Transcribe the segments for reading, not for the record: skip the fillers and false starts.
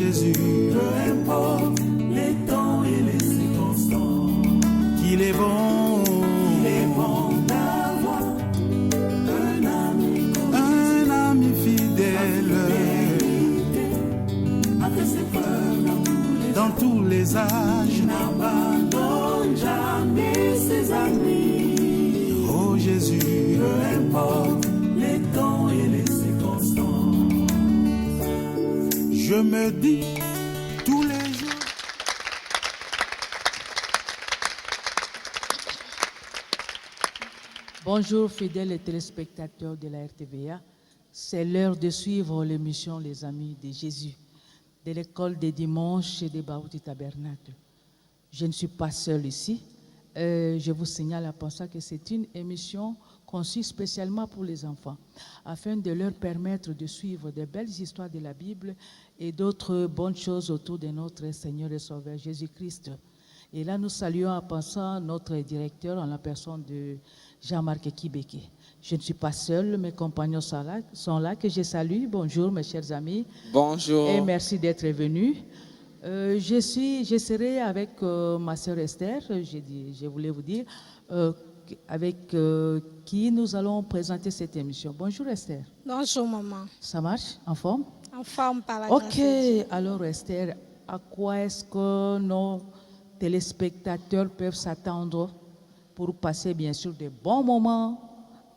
Jésus, peu importe les temps et les circonstances, qu'il est bon d'avoir un ami fidèle, après ses preuves dans tous les âges, il n'abandonne jamais ses amis. Oh Jésus, peu importe les temps et les circonstances, je me dis tous les jours. Bonjour fidèles téléspectateurs de la RTVA. C'est l'heure de suivre l'émission Les Amis de Jésus de l'école des dimanches et des Baouti Tabernacle. Je ne suis pas seule ici. Je vous signale à penser que c'est une émission conçue spécialement pour les enfants, afin de leur permettre de suivre de belles histoires de la Bible et d'autres bonnes choses autour de notre Seigneur et Sauveur Jésus-Christ. Et là, nous saluons en pensant notre directeur en la personne de Jean-Marc Kibeke. Je ne suis pas seule, mes compagnons sont là, que je salue. Bonjour mes chers amis. Bonjour. Et merci d'être venus. Je serai avec ma sœur Esther, je voulais vous dire, avec qui nous allons présenter cette émission. Bonjour Esther. Bonjour maman. Ça marche? En forme? En forme par la grâce de Dieu. Ok, alors Esther, à quoi est-ce que nos téléspectateurs peuvent s'attendre pour passer bien sûr de bons moments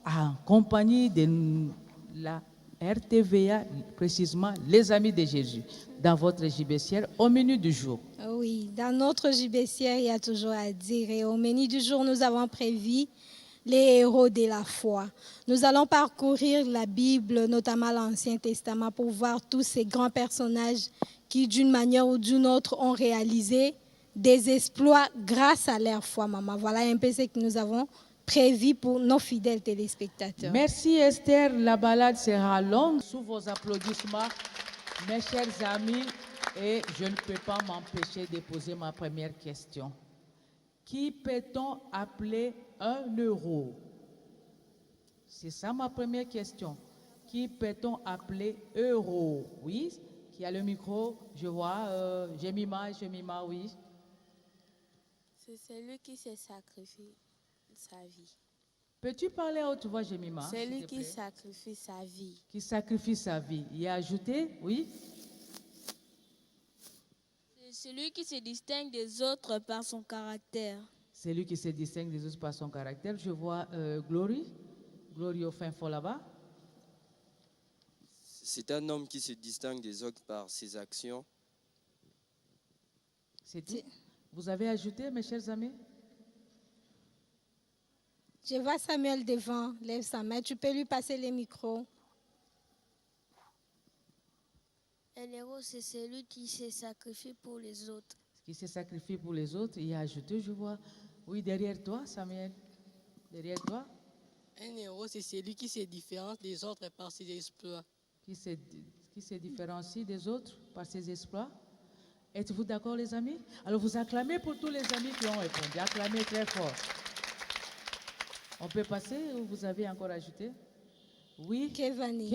en compagnie de la RTVA, précisément les Amis de Jésus, dans votre gibecière au menu du jour? Oui, dans notre gibecière, il y a toujours à dire. Et au menu du jour, nous avons prévu les héros de la foi. Nous allons parcourir la Bible, notamment l'Ancien Testament, pour voir tous ces grands personnages qui, d'une manière ou d'une autre, ont réalisé des exploits grâce à leur foi, maman. Voilà un peu ce que nous avons prévu pour nos fidèles téléspectateurs. Merci Esther, la balade sera longue. Sous vos applaudissements, mes chers amis, et je ne peux pas m'empêcher de poser ma première question. Qui peut-on appeler un euro? C'est ça ma première question. Qui peut-on appeler euro? Oui, qui a le micro? Je vois, Jemima, oui. C'est celui qui se sacrifie sa vie. Peux-tu parler à haute voix, Jemima? Celui qui sacrifie sa vie. Qui sacrifie sa vie. Il a ajouté, oui? C'est celui qui se distingue des autres par son caractère. Celui qui se distingue des autres par son caractère. Je vois Glory au fin fond là-bas. C'est un homme qui se distingue des autres par ses actions. C'est tout? Vous avez ajouté, mes chers amis? Je vois Samuel devant, lève sa main. Tu peux lui passer les micros. Un héros, c'est celui qui se sacrifie pour les autres. Qui se sacrifie pour les autres. Il a ajouté, je vois. Oui, derrière toi, Samuel. Derrière toi. Un héros, c'est celui qui se différencie des autres par ses exploits. Qui se différencie des autres par ses exploits. Êtes-vous d'accord, les amis? Alors, vous acclamez pour tous les amis qui ont répondu. Acclamez très fort. On peut passer ou vous avez encore ajouté? Oui. Kevani.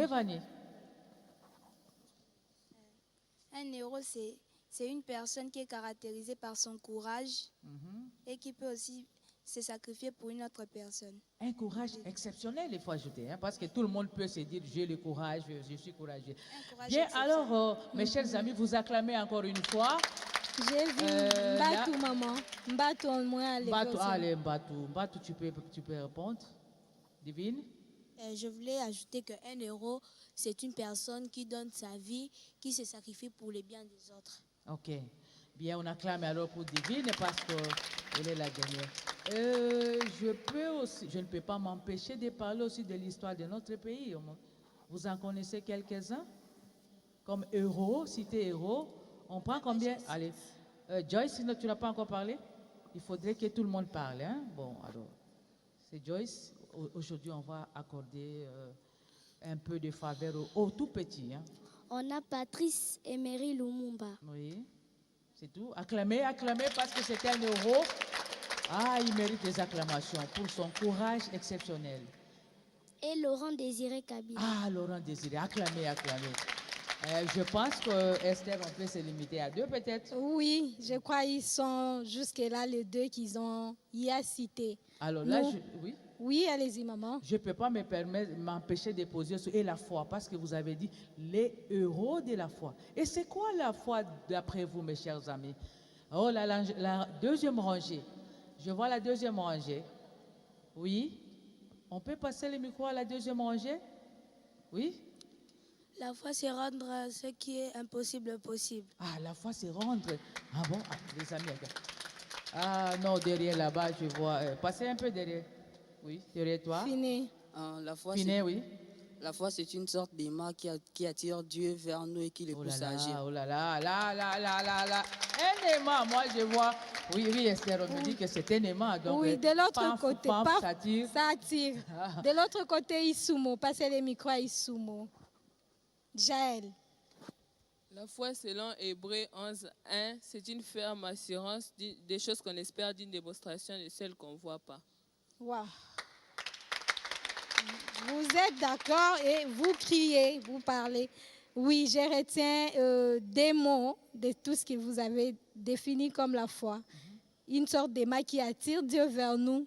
Un héros, c'est une personne qui est caractérisée par son courage et qui peut aussi se sacrifier pour une autre personne. Un courage exceptionnel, il faut ajouter, parce que tout le monde peut se dire j'ai le courage, je suis courageux. Bien, alors, mes chers amis, vous acclamez encore une fois. J'ai vu Mbatou, maman. Mbatou, au moins. Mbatou, tu peux répondre. Divine? Je voulais ajouter qu'un héros, c'est une personne qui donne sa vie, qui se sacrifie pour le bien des autres. Ok. Bien, on acclame alors pour Divine parce qu'elle est la dernière. Je ne peux pas m'empêcher de parler aussi de l'histoire de notre pays. Vous en connaissez quelques-uns? Comme héros, cité héros. On prend combien? Allez. Joyce, tu n'as pas encore parlé? Il faudrait que tout le monde parle. Hein? Bon, alors, c'est Joyce. Aujourd'hui, on va accorder un peu de faveur aux tout petits. Hein? On a Patrice Emery Lumumba. Oui, c'est tout. Acclamez parce que c'est un héros. Ah, il mérite des acclamations pour son courage exceptionnel. Et Laurent Désiré Kabila. Ah, Laurent Désiré, acclamez. Je pense que Esther, on peut se limiter à 2 peut-être. Oui, je crois qu'ils sont jusque-là les 2 qu'ils ont y a cité. Alors là, Nous- oui. Oui, allez-y, maman. Je ne peux pas m'empêcher de poser sur et la foi, parce que vous avez dit les héros de la foi. Et c'est quoi la foi d'après vous, mes chers amis? Oh, la deuxième rangée. Je vois la deuxième rangée. Oui. On peut passer le micro à la deuxième rangée? Oui. La foi, c'est rendre ce qui est impossible possible. Ah, la foi, c'est rendre. Ah bon? Ah, les amis, regarde. Ah non, derrière là-bas, je vois. Passez un peu derrière. Oui, derrière toi. Fini. La foi, Finet, oui. la foi, c'est une sorte d'aimant qui attire Dieu vers nous et qui le Oh là pousse à agir. là, oh là là, là. Un aimant, moi je vois. Oui, oui, Esther, on me dit que c'est un aimant. Donc, Oui, de l'autre paf, côté, paf, paf, ça tire. ça attire. De l'autre côté, Isumo. Passez les micros à Isumo. Jaël. La foi, selon Hébreux 11:1, c'est une ferme assurance des choses qu'on espère, d'une démonstration de celles qu'on ne voit pas. Wow. Vous êtes d'accord et vous criez, vous parlez. Oui, je retiens des mots de tout ce que vous avez défini comme la foi. Une sorte d'aimant qui attire Dieu vers nous.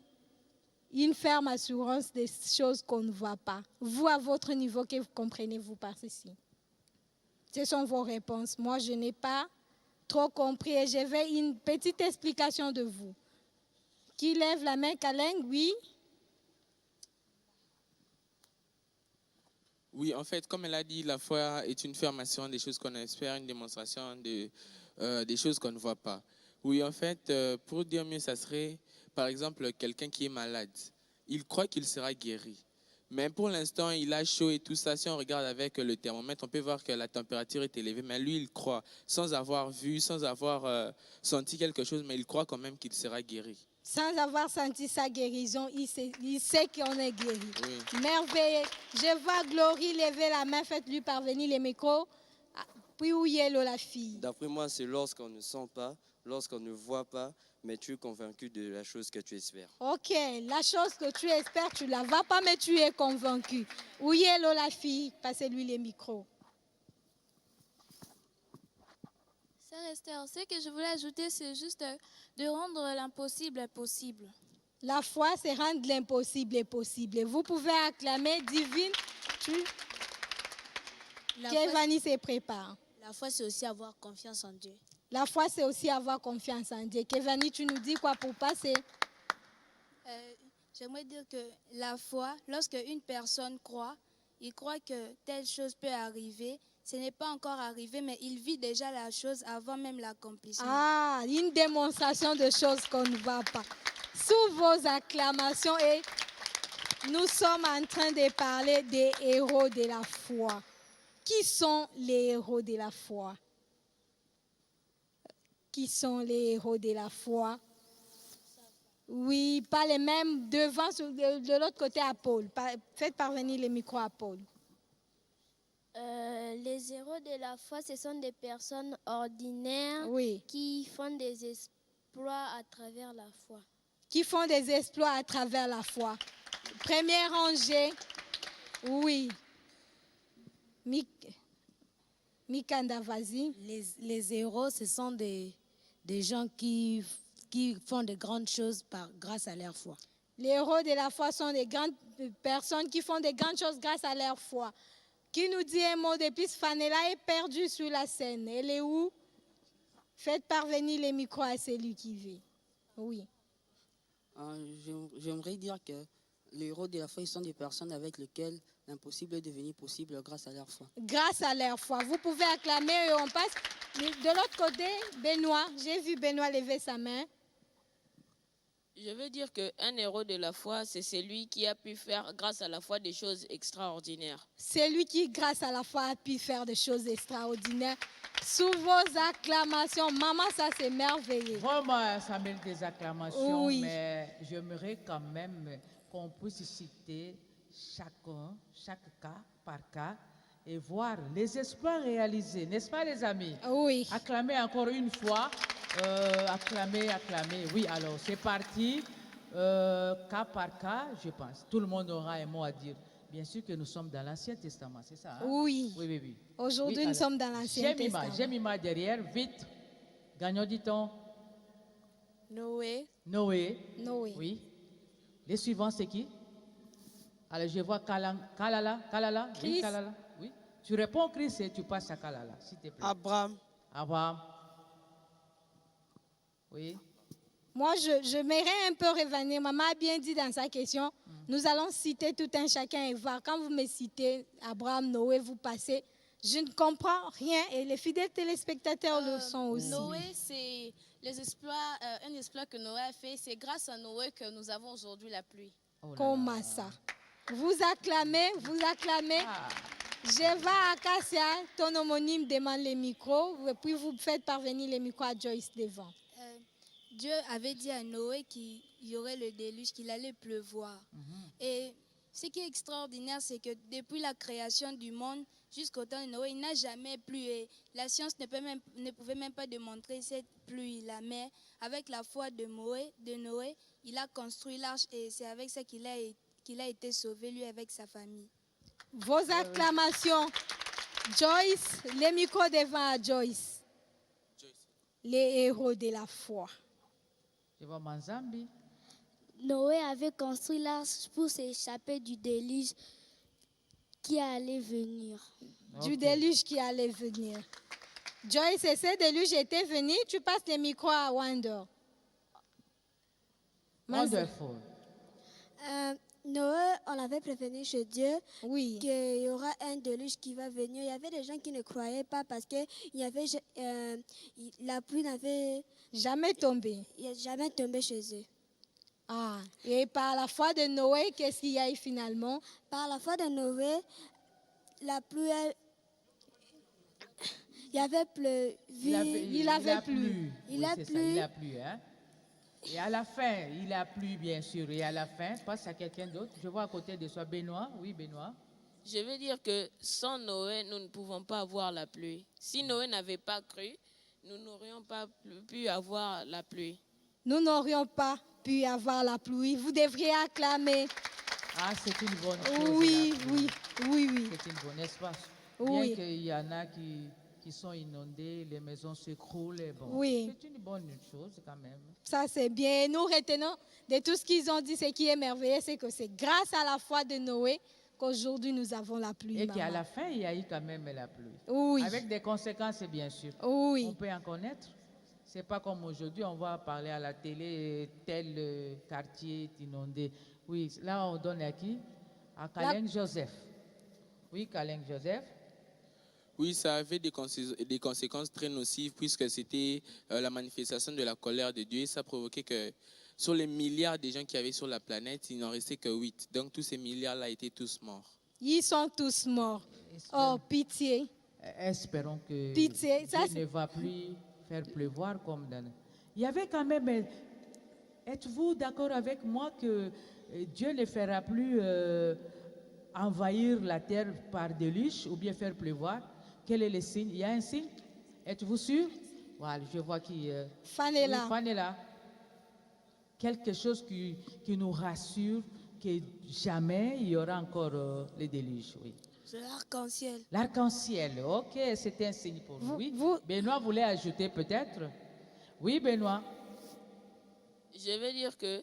Une ferme assurance des choses qu'on ne voit pas. Vous, à votre niveau, que vous comprenez-vous par ceci? Ce sont vos réponses. Moi, je n'ai pas trop compris et je veux une petite explication de vous. Qui lève la main? Kaleng, oui. Oui, en fait, comme elle a dit, la foi est une ferme assurance des choses qu'on espère, une démonstration des choses qu'on ne voit pas. Oui, en fait, pour dire mieux, ça serait, par exemple, quelqu'un qui est malade. Il croit qu'il sera guéri. Mais pour l'instant, il a chaud et tout ça. Si on regarde avec le thermomètre, on peut voir que la température est élevée. Mais lui, il croit, sans avoir vu, sans avoir senti quelque chose, mais il croit quand même qu'il sera guéri. Sans avoir senti sa guérison, il sait qu'on est guéri. Oui. Merveilleux. Je vois Glory lever la main, faites-lui parvenir les micros. Puis où est la fille? D'après moi, c'est lorsqu'on ne sent pas, lorsqu'on ne voit pas, mais tu es convaincu de la chose que tu espères. Ok, la chose que tu espères, tu ne la vois pas, mais tu es convaincu. Où est la fille? Passez-lui les micros. Sœur Esther, ce que je voulais ajouter, c'est juste de rendre l'impossible possible. La foi, c'est rendre l'impossible possible. Vous pouvez acclamer divine. Kevani se prépare. La foi, c'est aussi avoir confiance en Dieu. La foi, c'est aussi avoir confiance en Dieu. Kevani, tu nous dis quoi pour passer? J'aimerais dire que la foi, lorsque une personne croit, il croit que telle chose peut arriver. Ce n'est pas encore arrivé, mais il vit déjà la chose avant même l'accomplissement. Ah, une démonstration de choses qu'on ne voit pas. Sous vos acclamations, et nous sommes en train de parler des héros de la foi. Qui sont les héros de la foi? Qui sont les héros de la foi? Oui, pas les mêmes devant, de l'autre côté à Paul. Faites parvenir les micros à Paul. Les héros de la foi, ce sont des personnes ordinaires qui font des exploits à travers la foi. Qui font des exploits à travers la foi. Première rangée, oui. Mikanda, vas-y. Les héros, ce sont des gens qui font de grandes choses grâce à leur foi. Les héros de la foi sont des grandes personnes qui font de grandes choses grâce à leur foi. Qui nous dit un mot depuis Fanella est perdue sur la scène. Elle est où? Faites parvenir les micros à celui qui vit. Oui. J'aimerais dire que les héros de la foi, ils sont des personnes avec lesquelles l'impossible est devenu possible grâce à leur foi. Grâce à leur foi. Vous pouvez acclamer et on passe. De l'autre côté, Benoît. J'ai vu Benoît lever sa main. Je veux dire qu'un héros de la foi, c'est celui qui a pu faire, grâce à la foi, des choses extraordinaires. C'est lui qui, grâce à la foi, a pu faire des choses extraordinaires. Sous vos acclamations, maman, ça c'est merveilleux. Vraiment, ça mérite des acclamations, oui. Mais j'aimerais quand même qu'on puisse citer chaque cas par cas, et voir les exploits réalisés, n'est-ce pas les amis? Oui. Acclamer encore une fois. Acclamer. Oui, alors c'est parti. Cas par cas, je pense. Tout le monde aura un mot à dire. Bien sûr que nous sommes dans l'Ancien Testament, c'est ça? Hein? Oui. Oui. Aujourd'hui, nous sommes dans l'Ancien Testament. Jemima derrière, vite. Gagnons du temps. Noé. Oui. Les suivants, c'est qui? Alors, je vois Kalala. Chris. Oui, Kalala. Oui. Tu réponds Chris et tu passes à Kalala, s'il te plaît. Abraham. Oui. Moi, je m'aimerais un peu revenir. Maman a bien dit dans sa question, nous allons citer tout un chacun et voir. Quand vous me citez Abraham, Noé, vous passez. Je ne comprends rien et les fidèles téléspectateurs le sont aussi. Noé, c'est un exploit que Noé a fait. C'est grâce à Noé que nous avons aujourd'hui la pluie. Comment ça? Vous acclamez. Je vais à Acacia, ton homonyme demande les micros, et puis vous faites parvenir les micros à Joyce devant. Dieu avait dit à Noé qu'il y aurait le déluge, qu'il allait pleuvoir. Et ce qui est extraordinaire, c'est que depuis la création du monde jusqu'au temps de Noé, il n'a jamais plu. Et la science ne pouvait même pas démontrer cette pluie-là. Mais avec la foi de Noé, il a construit l'arche et c'est avec ça qu'il a été sauvé, lui, avec sa famille. Vos acclamations. Joyce, les micros devant à Joyce. Les héros de la foi. Je vois Manzambi. Noé avait construit l'arche pour s'échapper du déluge qui allait venir. Du déluge qui allait venir. Joyce, et ce déluge était venu, tu passes les micros à Wonder. Wonderful. Noé, on avait prévenu chez Dieu qu'il y aura un déluge qui va venir. Il y avait des gens qui ne croyaient pas parce que la pluie n'avait jamais tombé. Jamais tombé chez eux. Ah, et par la foi de Noé, qu'est-ce qu'il y a eu finalement? Par la foi de Noé, la pluie, il avait plu. Il a plu. Il a plu, hein? Et à la fin, il a plu, bien sûr. Et à la fin, passe à quelqu'un d'autre. Je vois à côté de soi Benoît. Oui, Benoît. Je veux dire que sans Noé, nous ne pouvons pas avoir la pluie. Si Noé n'avait pas cru, nous n'aurions pas pu avoir la pluie. Nous n'aurions pas pu avoir la pluie. Vous devriez acclamer. Ah, c'est une bonne chose. Oui. C'est une bonne espace. Oui. Bien qu'il y en a qui sont inondés, les maisons s'écroulent. Bon, oui. C'est une bonne chose quand même. Ça, c'est bien. Et nous retenons de tout ce qu'ils ont dit, ce qui est merveilleux, c'est que c'est grâce à la foi de Noé qu'aujourd'hui nous avons la pluie. Et qu'à la fin, il y a eu quand même la pluie. Oui. Avec des conséquences, bien sûr. Oui. On peut en connaître. C'est pas comme aujourd'hui, on va parler à la télé, tel quartier est inondé. Oui, là, on donne à qui? À Kaleng Joseph. Oui, Kaleng Joseph. Oui, ça avait des conséquences très nocives puisque c'était la manifestation de la colère de Dieu. Ça provoquait que sur les milliards de gens qui avaient sur la planète, il n'en restait que 8. Donc tous ces milliards-là étaient tous morts. Ils sont tous morts. Oh, pitié. Espérons que Dieu ne va plus faire pleuvoir comme dans... Il y avait quand même... Êtes-vous d'accord avec moi que Dieu ne fera plus envahir la terre par déluge ou bien faire pleuvoir? Quel est le signe? Il y a un signe? Êtes-vous sûr? Voilà, je vois qui... Fanella. Oui, Fanella. Quelque chose qui nous rassure que jamais il y aura encore le déluge. Oui. C'est l'arc-en-ciel. L'arc-en-ciel, ok, c'est un signe pour vous. Oui. Benoît voulait ajouter peut-être? Oui, Benoît. Je veux dire que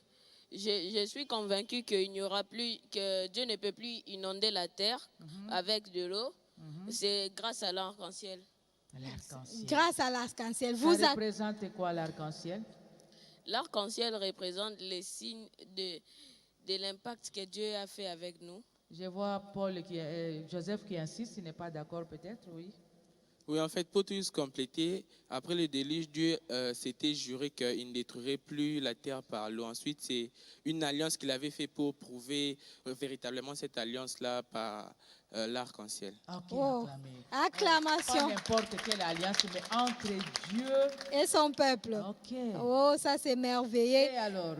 je suis convaincu qu'il n'y aura plus, que Dieu ne peut plus inonder la terre avec de l'eau. C'est grâce à l'arc-en-ciel. Grâce à l'arc-en-ciel. Ça représente quoi l'arc-en-ciel? L'arc-en-ciel représente les signes de l'impact que Dieu a fait avec nous. Je vois Joseph qui insiste, il n'est pas d'accord peut-être, oui. Oui, en fait, pour tous compléter, après le déluge, Dieu s'était juré qu'il ne détruirait plus la terre par l'eau. Ensuite, c'est une alliance qu'il avait fait pour prouver véritablement cette alliance-là par l'arc-en-ciel. Okay, acclamation. Pas n'importe quelle alliance, mais entre Dieu et son peuple. Okay. Oh, ça c'est merveilleux.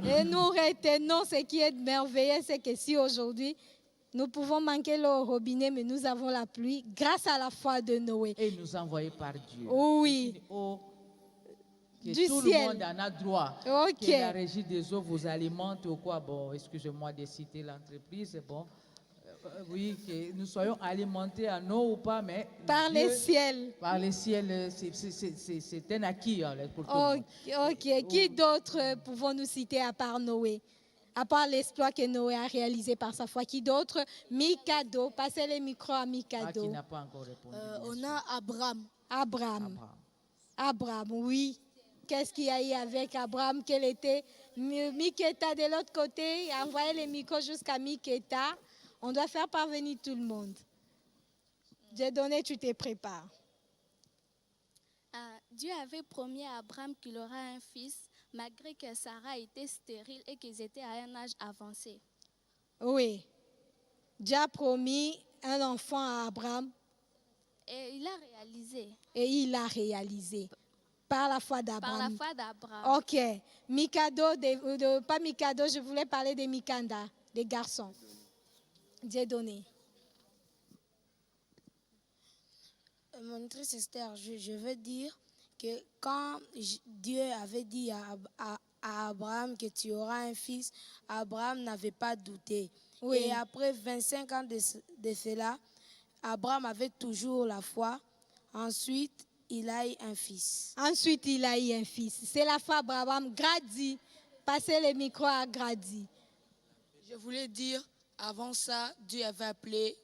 Et nous retenons ce qui est merveilleux, c'est que si aujourd'hui, nous pouvons manquer l'eau au robinet, mais nous avons la pluie grâce à la foi de Noé. Et nous envoyée par Dieu. Oui. Que du tout ciel. Le monde en a droit. Okay. Que la régie des eaux vous alimente ou quoi. Bon, excusez-moi de citer l'entreprise. Bon, Oui, que nous soyons alimentés en eau ou pas, mais par Dieu, les ciels. Par les ciels, c'est un acquis pour tout le monde. Ok. Qui d'autre pouvons-nous citer à part Noé? À part l'exploit que Noé a réalisé par sa foi, qui d'autre? Mikado, passez les micros à Mikado. Qui n'a pas encore répondu? On a Abraham. Abraham, oui. Qu'est-ce qu'il y a eu avec Abraham? Quel était Miketa de l'autre côté? Envoyez les micros jusqu'à Miketa. On doit faire parvenir tout le monde. J'ai donné, tu te prépares. Dieu avait promis à Abraham qu'il aura un fils, malgré que Sarah était stérile et qu'ils étaient à un âge avancé. Oui. Dieu a promis un enfant à Abraham. Et il a réalisé. Par la foi d'Abraham. Par la foi d'Abraham. Ok. Mikado, pas Mikado, je voulais parler de Mikanda, des garçons. Dieu donné. Monitrice Esther, je veux dire que quand Dieu avait dit à Abraham que tu auras un fils, Abraham n'avait pas douté. Oui. Et après 25 ans de cela, Abraham avait toujours la foi. Ensuite, il a eu un fils. C'est la foi d'Abraham. Gradi. Passez le micro à Gradi. Je voulais dire, avant ça, Dieu avait appelé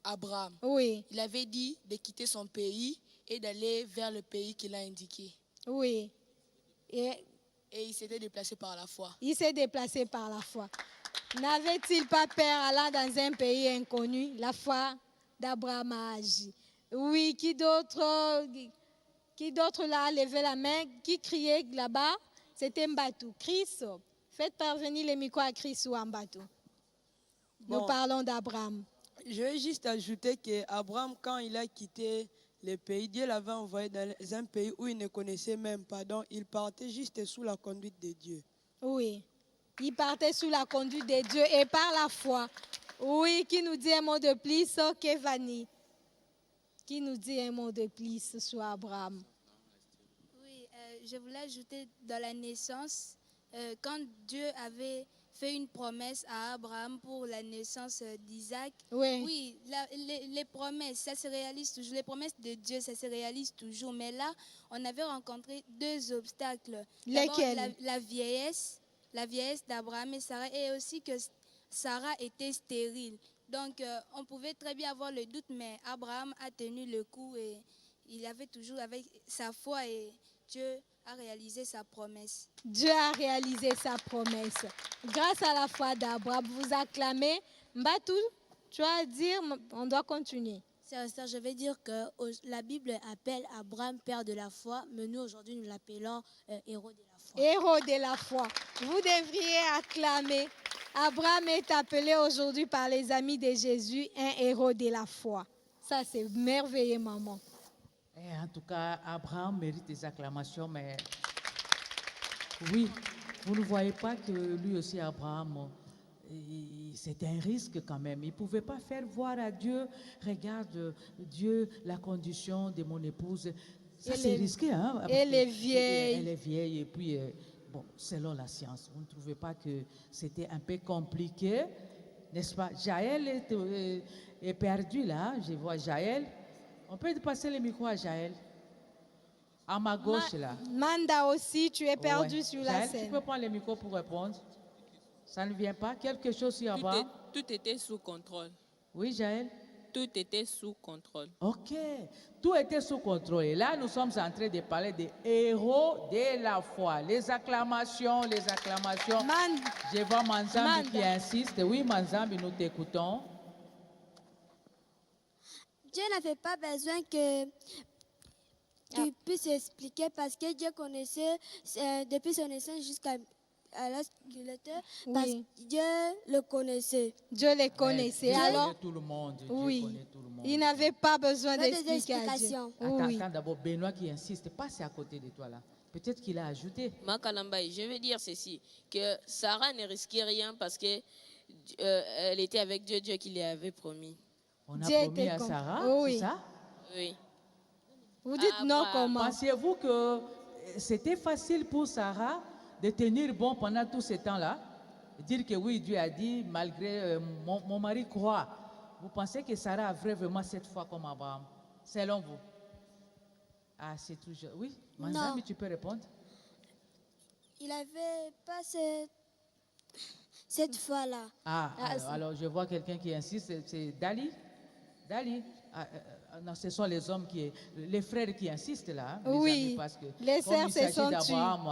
Abraham. Oui. Il avait dit de quitter son pays et d'aller vers le pays qu'il a indiqué. Oui. Et il s'était déplacé par la foi. N'avait-il pas peur allant dans un pays inconnu? La foi d'Abraham a agi. Oui, qui d'autre là a levé la main? Qui criait là-bas? C'était Mbatou. Chris, faites parvenir les micros à Chris ou à Mbatou. Nous parlons d'Abraham. Je vais juste ajouter qu'Abraham, quand il a quitté le pays, Dieu l'avait envoyé dans un pays où il ne connaissait même pas. Donc, il partait juste sous la conduite de Dieu. Oui, il partait sous la conduite de Dieu et par la foi. Oui, qui nous dit un mot de plus, Kevani? Qui nous dit un mot de plus sur Abraham? Oui, je voulais ajouter dans la naissance, quand Dieu avait fait une promesse à Abraham pour la naissance d'Isaac. Oui, les promesses, ça se réalise toujours. Les promesses de Dieu, ça se réalise toujours. Mais là, on avait rencontré deux obstacles. Lesquels? La vieillesse d'Abraham et Sarah, et aussi que Sarah était stérile. Donc, on pouvait très bien avoir le doute, mais Abraham a tenu le coup et il avait toujours avec sa foi et Dieu a réalisé sa promesse. Grâce à la foi d'Abraham, vous acclamez. Mbatou, tu vas dire, on doit continuer. Sœur, je vais dire que la Bible appelle Abraham père de la foi, mais nous aujourd'hui nous l'appelons héros de la foi. Héros de la foi. Vous devriez acclamer. Abraham est appelé aujourd'hui par les amis de Jésus un héros de la foi. Ça, c'est merveilleux, maman. Et en tout cas, Abraham mérite des acclamations, mais oui, vous ne voyez pas que lui aussi, Abraham, c'était un risque quand même. Il ne pouvait pas faire voir à Dieu, regarde Dieu, la condition de mon épouse. Ça, c'est risqué. Hein? Elle est vieille. Elle est vieille et puis, bon, selon la science, vous ne trouvez pas que c'était un peu compliqué, n'est-ce pas? Jaël est perdu là, je vois Jaël. On peut passer le micro à Jaël. À ma gauche, là. Manda aussi, tu es perdu sur la Jaël, scène. tu peux prendre le micro pour répondre. Ça ne vient pas? Quelque chose sur Abraham? Tout était sous contrôle. Oui, Jaël? Tout était sous contrôle. Ok. Tout était sous contrôle. Et là, nous sommes en train de parler des héros de la foi. Les acclamations, les acclamations. Je vois Manzambi qui insiste. Oui, Manzambi, nous t'écoutons. Dieu n'avait pas besoin que tu puisses expliquer parce que Dieu connaissait depuis son naissance jusqu'à l'âge qu'il était, parce que Dieu le connaissait. Dieu le connaissait. Dieu Alors, connaît tout le monde. Oui. Dieu connaît tout le monde. Il n'avait pas besoin d'explication. Attends, d'abord, Benoît qui insiste, passe à côté de toi là. Peut-être qu'il a ajouté. Makalambaï, je veux dire ceci, que Sarah ne risquait rien parce que elle était avec Dieu, Dieu qui lui avait promis. On a promis à Sarah, c'est ça? Oui. Vous dites non comment? Pensez-vous que c'était facile pour Sarah de tenir bon pendant tout ce temps-là? Dire que oui, Dieu a dit, malgré mon mari croit, vous pensez que Sarah a vraiment cette foi comme Abraham, selon vous? Ah, c'est toujours... Oui, Manzami, tu peux répondre. Il n'avait pas cette foi-là. Ah, alors je vois quelqu'un qui insiste, c'est Dali. Dali. Non, ce sont les hommes les frères qui insistent là. Hein, oui, amis, parce que les sœurs se sont d'Abraham,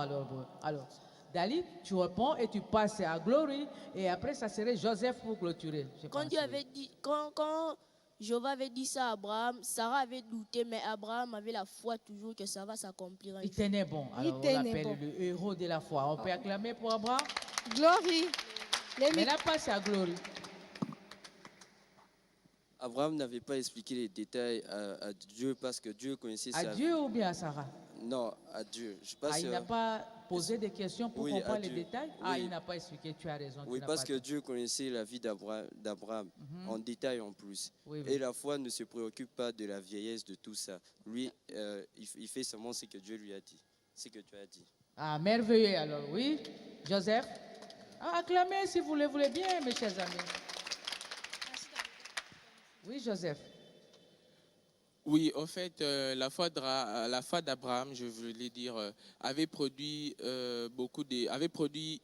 alors, Dali, tu réponds et tu passes à Glory et après ça serait Joseph pour clôturer. Quand Dieu avait dit, quand Jéhovah avait dit ça à Abraham, Sarah avait douté, mais Abraham avait la foi toujours que ça va s'accomplir. Il tenait bon. Alors on l'appelle le héros de la foi. On peut acclamer pour Abraham. Glory. Mais là, passe à Glory. Abraham n'avait pas expliqué les détails à Dieu parce que Dieu connaissait à Dieu ou bien à Sarah? Non, à Dieu. Il n'a pas posé des questions pour comprendre les détails? Il n'a pas expliqué, tu as raison. Oui, parce que Dieu connaissait la vie d'Abraham en détail en plus. Et la foi ne se préoccupe pas de la vieillesse de tout ça. Lui, il fait seulement ce que Dieu lui a dit, ce que tu as dit. Ah, merveilleux alors, oui. Joseph? Acclamez si vous le voulez bien, mes chers amis. Oui, Joseph. Oui, en fait, la foi d'Abraham, je voulais dire, avait produit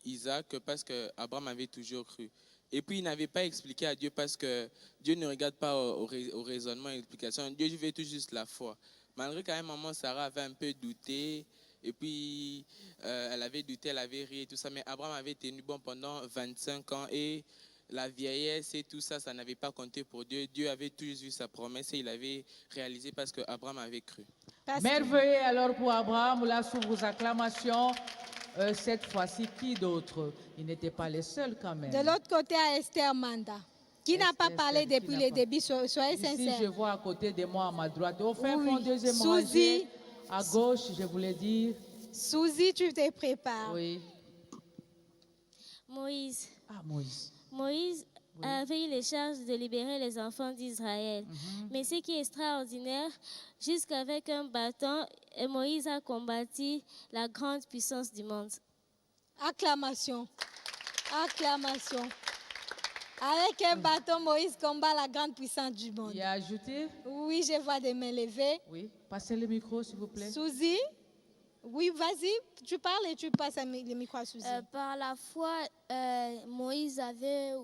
Isaac parce que Abraham avait toujours cru. Et puis, il n'avait pas expliqué à Dieu parce que Dieu ne regarde pas au raisonnement et l'explication. Dieu veut tout juste la foi. Malgré qu'à un moment, Sarah avait un peu douté. Et puis, elle avait douté, elle avait ri et tout ça. Mais Abraham avait tenu bon pendant 25 ans. Et la vieillesse et tout ça, ça n'avait pas compté pour Dieu. Dieu avait toujours vu sa promesse et il avait réalisé parce qu'Abraham avait cru. Merveilleux alors pour Abraham, là sous vos acclamations. Cette fois-ci, qui d'autre? Il n'était pas les seuls quand même. De l'autre côté, à Esther Manda, qui n'a pas parlé depuis le début, soyez sincères. Ici, je vois à côté de moi, à ma droite, au fin fond, deuxième rangée, à gauche, je voulais dire. Suzy, tu te prépares. Oui. Moïse. Ah, Moïse. Moïse avait eu les charges de libérer les enfants d'Israël. Mais ce qui est extraordinaire, jusqu'avec un bâton, Moïse a combattu la grande puissance du monde. Acclamation. Acclamation. Avec un bâton, Moïse combat la grande puissance du monde. Il a ajouté? Oui, je vois des mains levées. Oui, passez le micro, s'il vous plaît. Suzy? Oui, vas-y, tu parles et tu passes le micro à Suzy. Par la foi, Moïse avait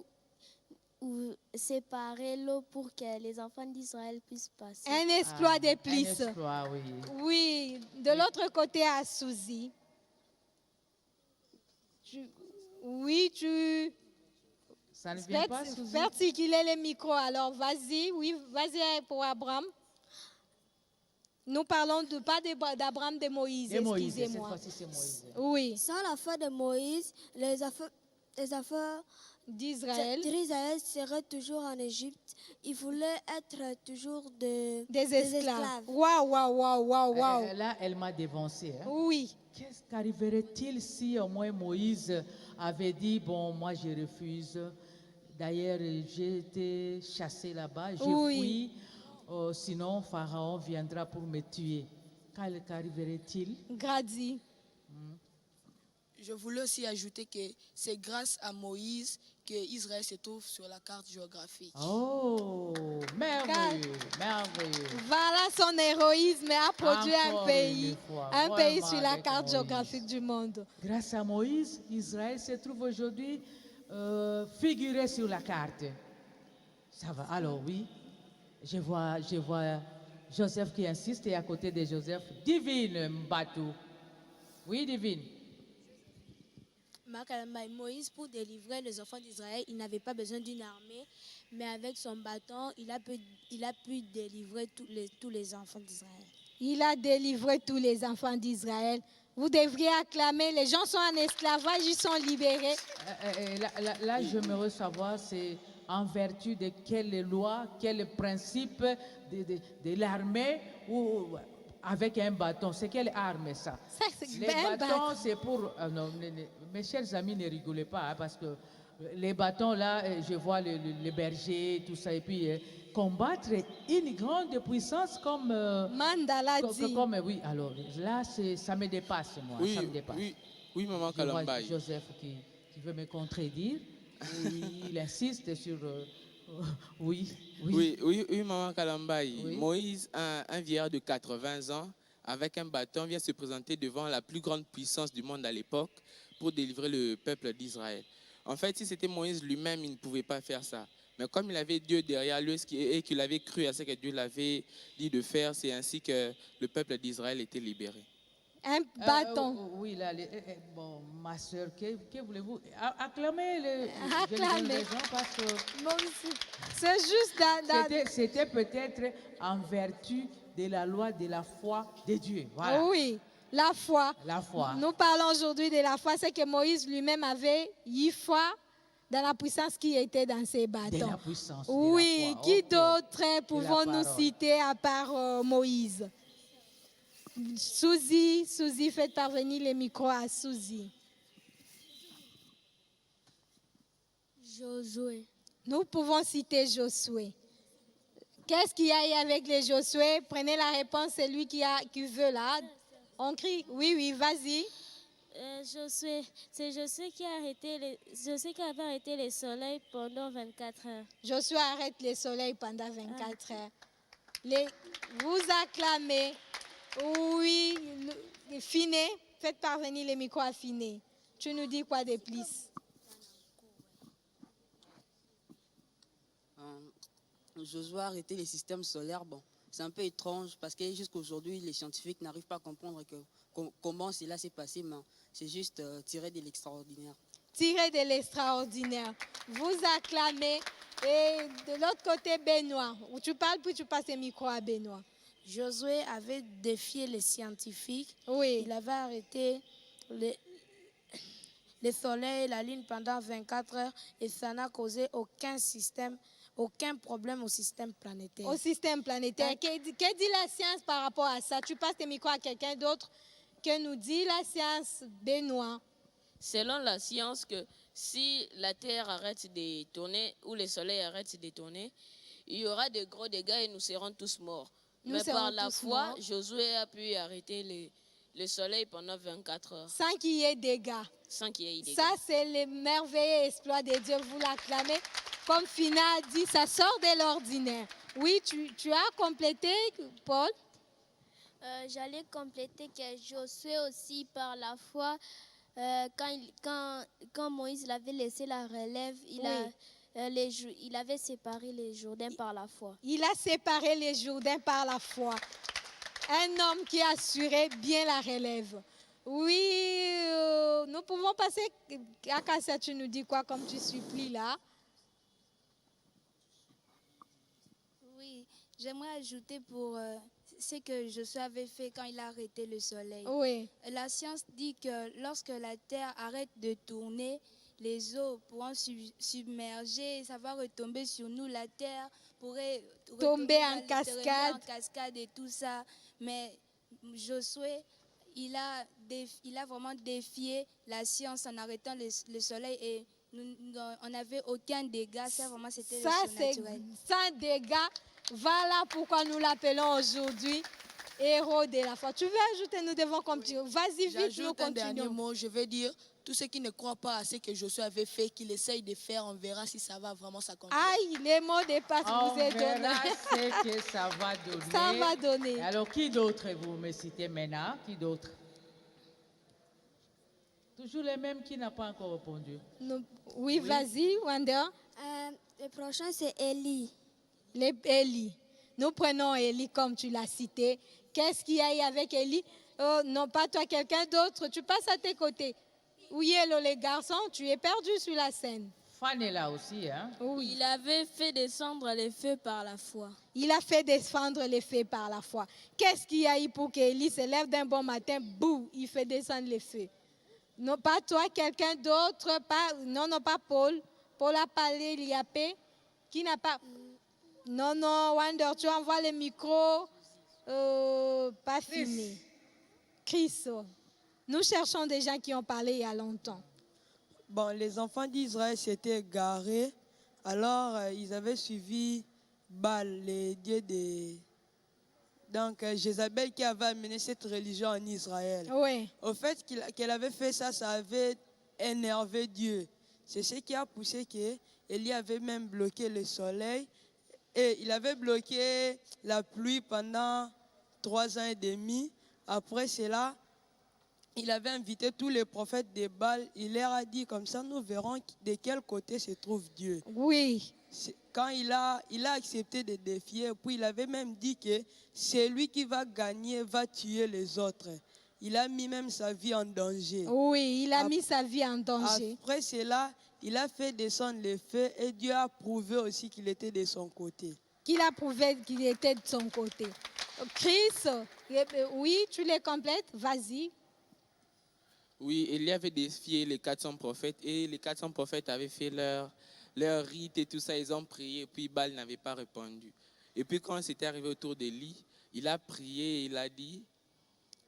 séparé l'eau pour que les enfants d'Israël puissent passer. Un exploit de plus. Un exploit, oui. Oui, de l'autre côté à Suzy. Ça ne vient pas, Suzy? Faire circuler le micro, alors vas-y, oui, vas-y pour Abraham. Nous parlons pas d'Abraham, de Moïse, excusez-moi. Cette fois-ci, c'est Moïse. Oui. Sans la foi de Moïse, les affaires d'Israël seraient toujours en Égypte. Ils voulaient être toujours des esclaves. Waouh. Là, elle m'a dévancé. Hein? Oui. Qu'est-ce qu'arriverait-il si au moins Moïse avait dit, bon, moi je refuse. D'ailleurs, j'ai été chassé là-bas, j'ai fui. Sinon, Pharaon viendra pour me tuer. Qu'arriverait-il? Grady. Je voulais aussi ajouter que c'est grâce à Moïse que Israël se trouve sur la carte géographique. Oh, merveilleux. Voilà, son héroïsme a produit un pays sur la carte géographique du monde. Grâce à Moïse, Israël se trouve aujourd'hui figuré sur la carte. Ça va, alors oui. Je vois Joseph qui insiste et à côté de Joseph, Divine Mbatou. Oui, Divine. Moïse, pour délivrer les enfants d'Israël, il n'avait pas besoin d'une armée, mais avec son bâton, il a pu délivrer tous les enfants d'Israël. Il a délivré tous les enfants d'Israël. Vous devriez acclamer, les gens sont en esclavage, ils sont libérés. Là, j'aimerais savoir, c'est en vertu de quelle loi, quel principe de l'armée ou avec un bâton. C'est quelle arme ça? Les bâtons, c'est pour... non, mes chers amis, ne rigolez pas, hein, parce que les bâtons, là, je vois les bergers, tout ça, et puis combattre une grande puissance comme... Mandala dit. Oui, alors là, ça me dépasse, moi. Oui, ça me dépasse. Oui, maman Kalambay. Joseph qui veut me contredire. Il insiste sur Oui, Maman Kalambaï. Oui. Moïse, un vieillard de 80 ans, avec un bâton, vient se présenter devant la plus grande puissance du monde à l'époque pour délivrer le peuple d'Israël. En fait, si c'était Moïse lui-même, il ne pouvait pas faire ça. Mais comme il avait Dieu derrière lui et qu'il avait cru à ce que Dieu l'avait dit de faire, c'est ainsi que le peuple d'Israël était libéré. Un bâton. Oui, là, bon, ma soeur, que voulez-vous? Acclamez les gens parce que c'est juste c'était peut-être en vertu de la loi de la foi de Dieu. Voilà. Oui, la foi. La foi. Nous parlons aujourd'hui de la foi, c'est que Moïse lui-même avait eu foi dans la puissance qui était dans ses bâtons. De la puissance. Oui, de la foi. Qui Okay. d'autre pouvons-nous citer à part Moïse? Suzy, faites parvenir les micros à Suzy. Josué. Nous pouvons citer Josué. Qu'est-ce qu'il y a avec les Josué? Prenez la réponse, c'est lui qui veut là. On crie, oui, vas-y. Josué, c'est Josué qui avait arrêté le soleil pendant 24 heures. Josué arrête le soleil pendant 24 heures. Vous acclamez. Oui, Finé, faites parvenir les micros à Finé. Tu nous dis quoi de plus? Josué a arrêté les systèmes solaires. Bon, c'est un peu étrange parce que jusqu'à aujourd'hui, les scientifiques n'arrivent pas à comprendre comment cela s'est passé, mais c'est juste tiré de l'extraordinaire. Tiré de l'extraordinaire. Vous acclamez. Et de l'autre côté, Benoît. Tu parles, puis tu passes le micro à Benoît. Josué avait défié les scientifiques. Oui. Il avait arrêté le soleil et la lune pendant 24 heures et ça n'a causé aucun problème au système planétaire. Au système planétaire. Que dit la science par rapport à ça? Tu passes tes micros à quelqu'un d'autre. Que nous dit la science, Benoît? Selon la science, que si la Terre arrête de tourner ou le soleil arrête de tourner, il y aura de gros dégâts et nous serons tous morts. Mais par la foi, Josué a pu arrêter le soleil pendant 24 heures. Sans qu'il y ait dégâts. Sans qu'il y ait dégâts. Ça, c'est le merveilleux exploit de Dieu. Vous l'acclamez. Comme Fina a dit, ça sort de l'ordinaire. Oui, tu as complété, Paul? J'allais compléter que Josué aussi, par la foi, quand Moïse l'avait laissé la relève, il avait séparé les Jourdains par la foi. Il a séparé les Jourdains par la foi. Un homme qui assurait bien la relève. Oui, nous pouvons passer. Akassia, tu nous dis quoi comme tu supplies là? Oui, j'aimerais ajouter pour ce que Josué avait fait quand il a arrêté le soleil. Oui. La science dit que lorsque la Terre arrête de tourner, les eaux pourront submerger, ça va retomber sur nous, la terre pourrait tomber en cascade et tout ça. Mais Josué, il a vraiment défié la science en arrêtant le soleil et on n'avait aucun dégât. Ça, vraiment, c'était le surnaturel. Sans dégâts, voilà pourquoi nous l'appelons aujourd'hui héros de la foi. Tu veux ajouter, nous devons continuer. Vas-y, vite, nous continuons. Un dernier mot, je veux dire, tous ceux qui ne croient pas à ce que Josué avait fait, qu'il essaye de faire, on verra si ça va vraiment s'accomplir. Aïe, les mots de passe vous est donné. On verra ce que ça va donner. Ça va donner. Alors, qui d'autre vous me citez maintenant? Qui d'autre? Toujours les mêmes qui n'ont pas encore répondu. Oui, vas-y, Wanda. Le prochain, c'est Élie. Élie. Nous prenons Élie comme tu l'as cité. Qu'est-ce qu'il y a avec Élie? Oh, non, pas toi, quelqu'un d'autre. Tu passes à tes côtés. Oui, hello les garçons, tu es perdu sur la scène. Fan est là aussi, hein? Oui. Il avait fait descendre les feux par la foi. Il a fait descendre les feux par la foi. Qu'est-ce qu'il y a eu pour qu'Élie se lève d'un bon matin, bouh, il fait descendre les feux? Non, pas toi, quelqu'un d'autre. Non, pas Paul. Paul a parlé, il y a paix. Qui n'a pas... Non, Wander, tu envoies le micro. Pas fini. Chris. Nous cherchons des gens qui ont parlé il y a longtemps. Bon, les enfants d'Israël s'étaient garés. Alors, ils avaient suivi Baal, les dieux de... Donc, Jézabel qui avait amené cette religion en Israël. Oui. Au fait qu'elle avait fait ça, ça avait énervé Dieu. C'est ce qui a poussé qu'Élie avait même bloqué le soleil et il avait bloqué la pluie pendant 3 ans et demi. Après cela, il avait invité tous les prophètes de Baal. Il leur a dit comme ça, nous verrons de quel côté se trouve Dieu. Oui. Quand il a accepté de défier, puis il avait même dit que celui qui va gagner va tuer les autres. Il a mis même sa vie en danger. Oui, il a mis sa vie en danger. Après cela, il a fait descendre les feux et Dieu a prouvé aussi qu'il était de son côté. Qu'il a prouvé qu'il était de son côté. Chris, oui, tu les complètes, vas-y. Oui, il y avait défié les 400 prophètes et les 400 prophètes avaient fait leur rite et tout ça, ils ont prié et puis Baal n'avait pas répondu. Et puis quand c'était arrivé autour d'Élie, il a prié et il a dit,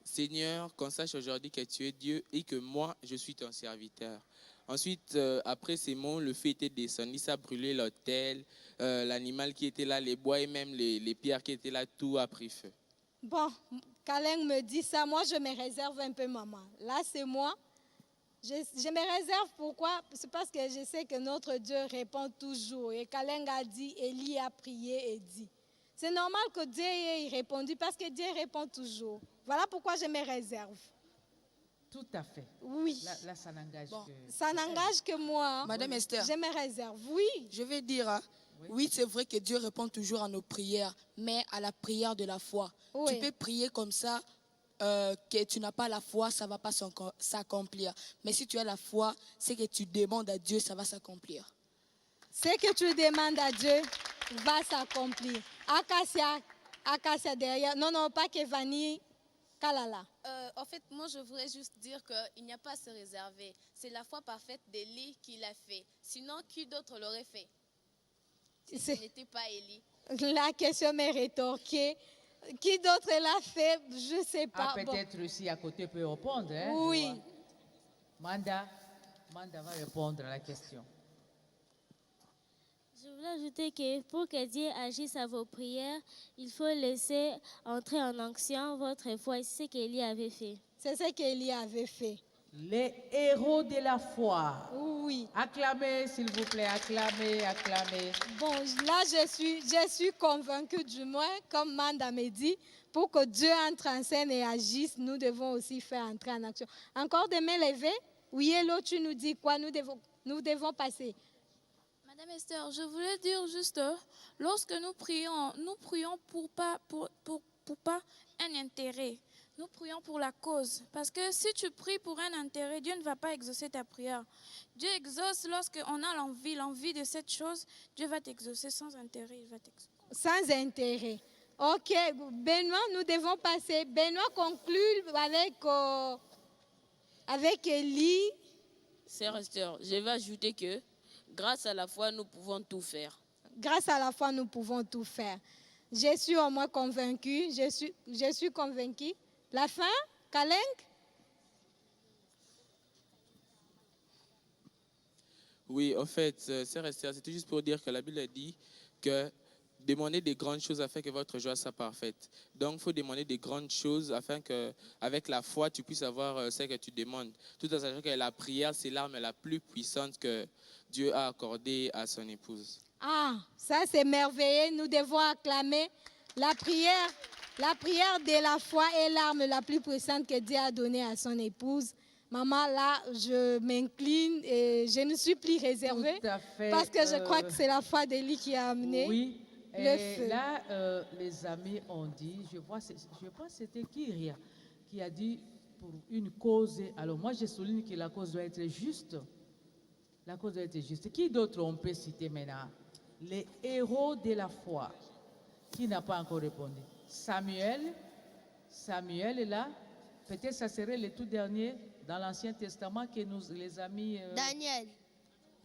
Seigneur, qu'on sache aujourd'hui que tu es Dieu et que moi, je suis ton serviteur. Ensuite, après ces mots, le feu était descendu, ça a brûlé l'autel, l'animal qui était là, les bois et même les pierres qui étaient là, tout a pris feu. Bon, Kaleng me dit ça, moi je me réserve un peu, maman. Là, c'est moi. Je me réserve, pourquoi? C'est parce que je sais que notre Dieu répond toujours. Et Kaleng a dit, Élie a prié et dit. C'est normal que Dieu ait répondu parce que Dieu répond toujours. Voilà pourquoi je me réserve. Tout à fait. Oui. Là ça n'engage que... Ça n'engage que moi. Madame Esther. Je me réserve, oui. Je vais dire, hein, oui, c'est vrai que Dieu répond toujours à nos prières, mais à la prière de la foi. Oui. Tu peux prier comme ça, que tu n'as pas la foi, ça ne va pas s'accomplir. Mais si tu as la foi, ce que tu demandes à Dieu, ça va s'accomplir. Ce que tu demandes à Dieu va s'accomplir. Acacia derrière. Non, pas Kevani. Kalala. En fait, moi, je voudrais juste dire qu'il n'y a pas à se réserver. C'est la foi parfaite d'Élie qui l'a fait. Sinon, qui d'autre l'aurait fait? Si ce n'était pas Élie. La question m'est rétorquée. Qui d'autre l'a fait? Je ne sais pas. Peut-être aussi à côté peut répondre. Hein, oui. Manda va répondre à la question. Je voulais ajouter que pour que Dieu agisse à vos prières, il faut laisser entrer en action votre foi. C'est ce qu'Élie avait fait. C'est ce qu'Élie avait fait. Les héros de la foi. Oui. Acclamez, s'il vous plaît, acclamez. Bon, là, je suis convaincue, du moins, comme Manda me dit, pour que Dieu entre en scène et agisse, nous devons aussi faire entrer en action. Encore des mains levées? Oui, Hello, tu nous dis quoi? Nous devons passer. Madame Esther, je voulais dire juste, lorsque nous prions pour pas un intérêt. Nous prions pour la cause. Parce que si tu pries pour un intérêt, Dieu ne va pas exaucer ta prière. Dieu exauce lorsqu'on a l'envie de cette chose. Dieu va t'exaucer sans intérêt. Il va t'exaucer. Sans intérêt. Ok, Benoît, nous devons passer. Benoît conclut avec Élie. Sœur Esther, je vais ajouter que grâce à la foi, nous pouvons tout faire. Grâce à la foi, nous pouvons tout faire. Je suis au moins convaincue. Je suis convaincue. La fin, Kaleng? Oui, en fait, sœur Esther, c'était juste pour dire que la Bible dit que demandez des grandes choses afin que votre joie soit parfaite. Donc, il faut demander des grandes choses afin qu'avec la foi, tu puisses avoir ce que tu demandes. Tout en sachant que la prière, c'est l'arme la plus puissante que Dieu a accordée à son épouse. Ah, ça c'est merveilleux. Nous devons acclamer la prière. La prière de la foi est l'arme la plus puissante que Dieu a donnée à son épouse. Maman, là, je m'incline et je ne suis plus réservée. Tout à fait, parce que je crois que c'est la foi d'Élie qui a amené le feu. Là, les amis ont dit, je pense que c'était Kyria qui a dit pour une cause. Alors moi, je souligne que la cause doit être juste. La cause doit être juste. Qui d'autre on peut citer maintenant? Les héros de la foi. Qui n'a pas encore répondu? Samuel est là. Peut-être ça serait le tout dernier dans l'Ancien Testament que nous, les amis... Daniel.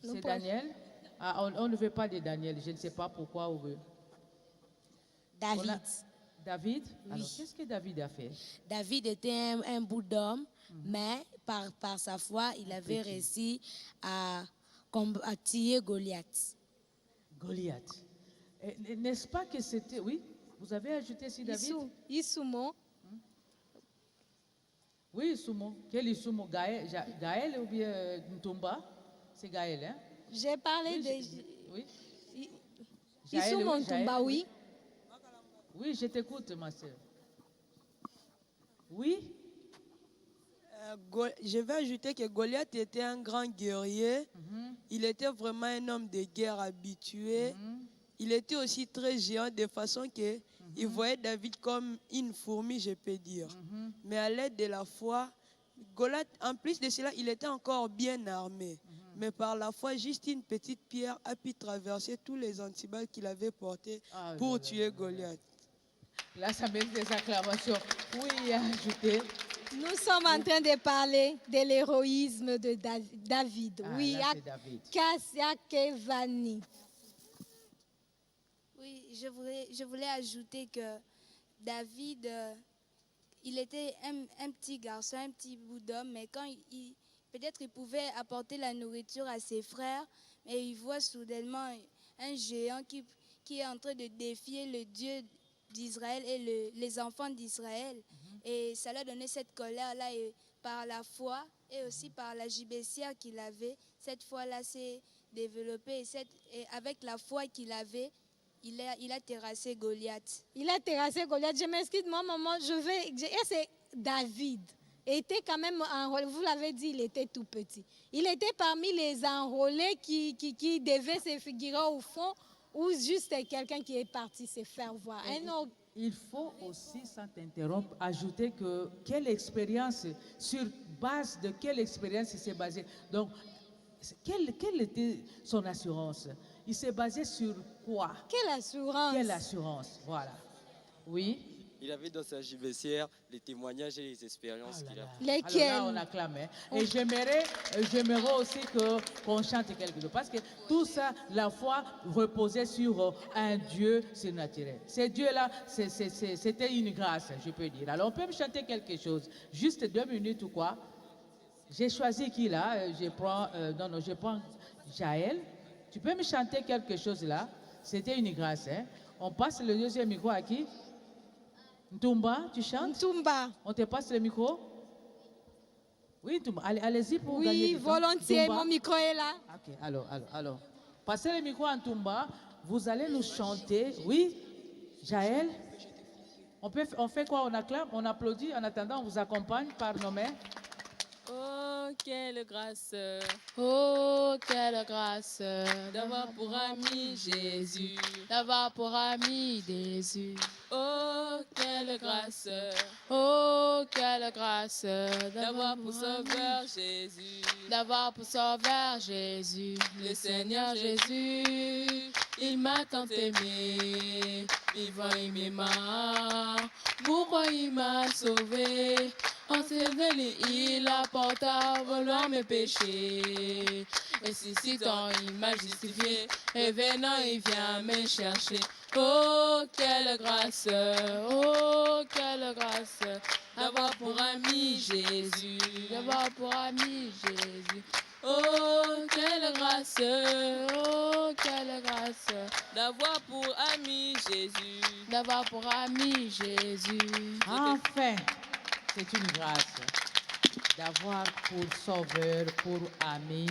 C'est Daniel? Ah, on ne veut pas de Daniel. Je ne sais pas pourquoi on veut. David. David? Oui. Alors, qu'est-ce que David a fait? David était un bout d'homme, mais par sa foi, il avait réussi à tuer Goliath. Goliath. N'est-ce pas que c'était... Oui? Vous avez ajouté ici David? Isumo. Oui, Isumo. Quel Isumo? Gaël ou bien Ntumba? C'est Gaël, hein? J'ai parlé oui, Oui. Issou Montumba, oui. Oui, je t'écoute, ma soeur. Oui? Je vais ajouter que Goliath était un grand guerrier. Il était vraiment un homme de guerre habitué. Il était aussi très géant de façon que il voyait David comme une fourmi, je peux dire. Mais à l'aide de la foi, Goliath, en plus de cela, il était encore bien armé. Mais par la foi, juste une petite pierre a pu traverser tous les antiballes qu'il avait portés pour tuer Goliath. Là, ça mérite des acclamations. Oui, ajouter. Nous sommes en train de parler de l'héroïsme de David. Oui, là, c'est David. Kassia Kevani. Oui, je voulais ajouter que David, il était un petit garçon, un petit bout d'homme, mais quand peut-être il pouvait apporter la nourriture à ses frères, mais il voit soudainement un géant qui est en train de défier le Dieu d'Israël et les enfants d'Israël. Et ça lui a donné cette colère-là, et par la foi et aussi par la gibecière qu'il avait, cette foi-là s'est développée. Et avec la foi qu'il avait, il a terrassé Goliath. Il a terrassé Goliath. Je m'excuse, moi, maman, c'est David. Était quand même enrôlé. Vous l'avez dit, il était tout petit. Il était parmi les enrôlés qui devaient se figurer au fond, ou juste quelqu'un qui est parti se faire voir. Il faut aussi, sans t'interrompre, ajouter que quelle expérience, sur base de quelle expérience il s'est basé. Donc, quelle était son assurance? Il s'est basé sur quoi? Quelle assurance? Quelle assurance, voilà. Oui. Il avait dans sa gibecière les témoignages et les expériences qu'il a fait. Lesquels? Alors là, on acclame. Et j'aimerais aussi qu'on chante quelque chose. Parce que tout ça, la foi reposait sur un Dieu surnaturel. Ce Dieu-là, c'était une grâce, je peux dire. Alors, on peut me chanter quelque chose. Juste 2 minutes ou quoi? J'ai choisi qui là? Je prends Jaël. Tu peux me chanter quelque chose là? C'était une grâce. Hein? On passe le deuxième micro à qui? Ntumba, tu chantes? Ntumba. On te passe le micro? Oui, Ntumba. Allez-y pour gagner du temps. Oui, volontiers, Ntumba. mon micro est là. Ok, alors. Passez le micro à Ntumba. Vous allez nous chanter. Oui, Jaël? On fait quoi? On acclame? On applaudit? En attendant, on vous accompagne par nos mains. Oh, quelle grâce, oh, quelle grâce d'avoir pour ami Jésus, d'avoir pour ami Jésus. Oh, quelle grâce, oh, quelle grâce d'avoir pour sauveur Jésus, d'avoir pour sauveur Jésus, le Seigneur Jésus. Il m'a tant aimé, vivant il m'aima, pourquoi il m'a sauvé? En s'éveillé, il apporte à vouloir mes péchés. Et si tant il m'a justifié, et venant il vient me chercher. Oh, quelle grâce, d'avoir pour ami Jésus, d'avoir pour ami Jésus. Oh, quelle grâce, d'avoir pour ami Jésus, d'avoir pour ami Jésus. Enfin, c'est une grâce d'avoir pour sauveur, pour ami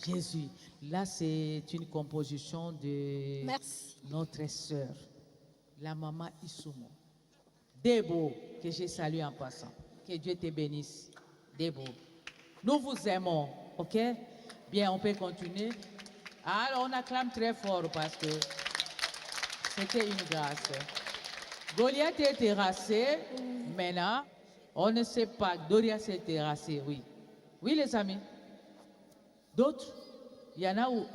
Jésus. Là, c'est une composition de notre sœur, la maman Issoumo. Debo, que j'ai salué en passant. Que Dieu te bénisse. Debo. Nous vous aimons, ok? Bien, on peut continuer. Alors, on acclame très fort parce que c'était une grâce. Goliath est terrassé. Maintenant, on ne sait pas. Doria s'est terrassé, oui. Oui, les amis. D'autres? Il y en a où,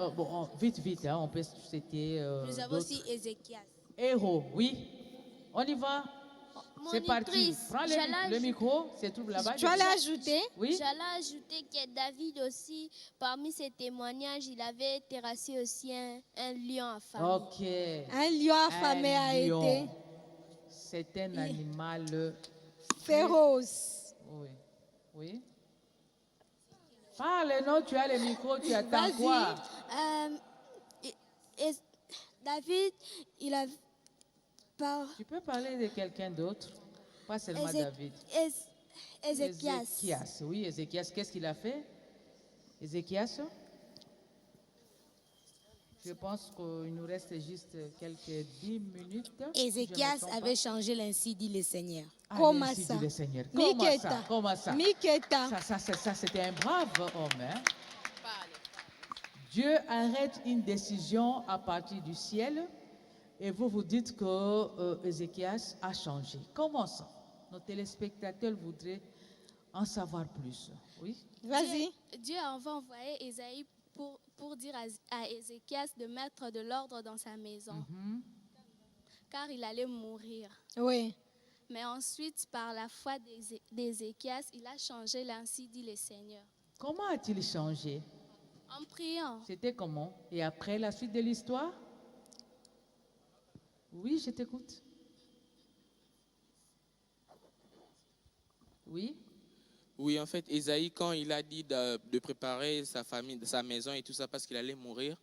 vite, hein, on peut citer. Nous avons aussi Ézéchias. Héros, oui. On y va. C'est parti. Prends le micro, c'est tout là-bas. Tu allais ajouter? Oui. J'allais ajouter que David aussi, parmi ses témoignages, il avait terrassé aussi un lion affamé. Ok. Un lion affamé a été. C'est un animal féroce. Oui. Oui. Parle, non, tu as le micro, tu attends quoi? David, il a... Tu peux parler de quelqu'un d'autre, pas seulement David. Ézéchias. Oui, Ézéchias. Qu'est-ce qu'il a fait? Ézéchias? Je pense qu'il nous reste juste quelques 10 minutes. Ézéchias avait changé l'ainsi dit le Seigneur. Comment ça? Dit le Seigneur. Comment ça? Ça, c'était un brave homme. Hein? Dieu arrête une décision à partir du ciel et vous vous dites que Ézéchias a changé. Comment ça? Nos téléspectateurs voudraient en savoir plus. Oui? Vas-y. Dieu a envoyé Ésaïe pour dire à Ézéchias de mettre de l'ordre dans sa maison. Car il allait mourir. Oui. Mais ensuite, par la foi d'Ézéchias, il a changé l'ainsi dit le Seigneur. Comment a-t-il changé? En priant. C'était comment? Et après, la suite de l'histoire? Oui, je t'écoute. Oui? Oui, en fait, Ésaïe, quand il a dit de préparer sa famille, sa maison et tout ça parce qu'il allait mourir,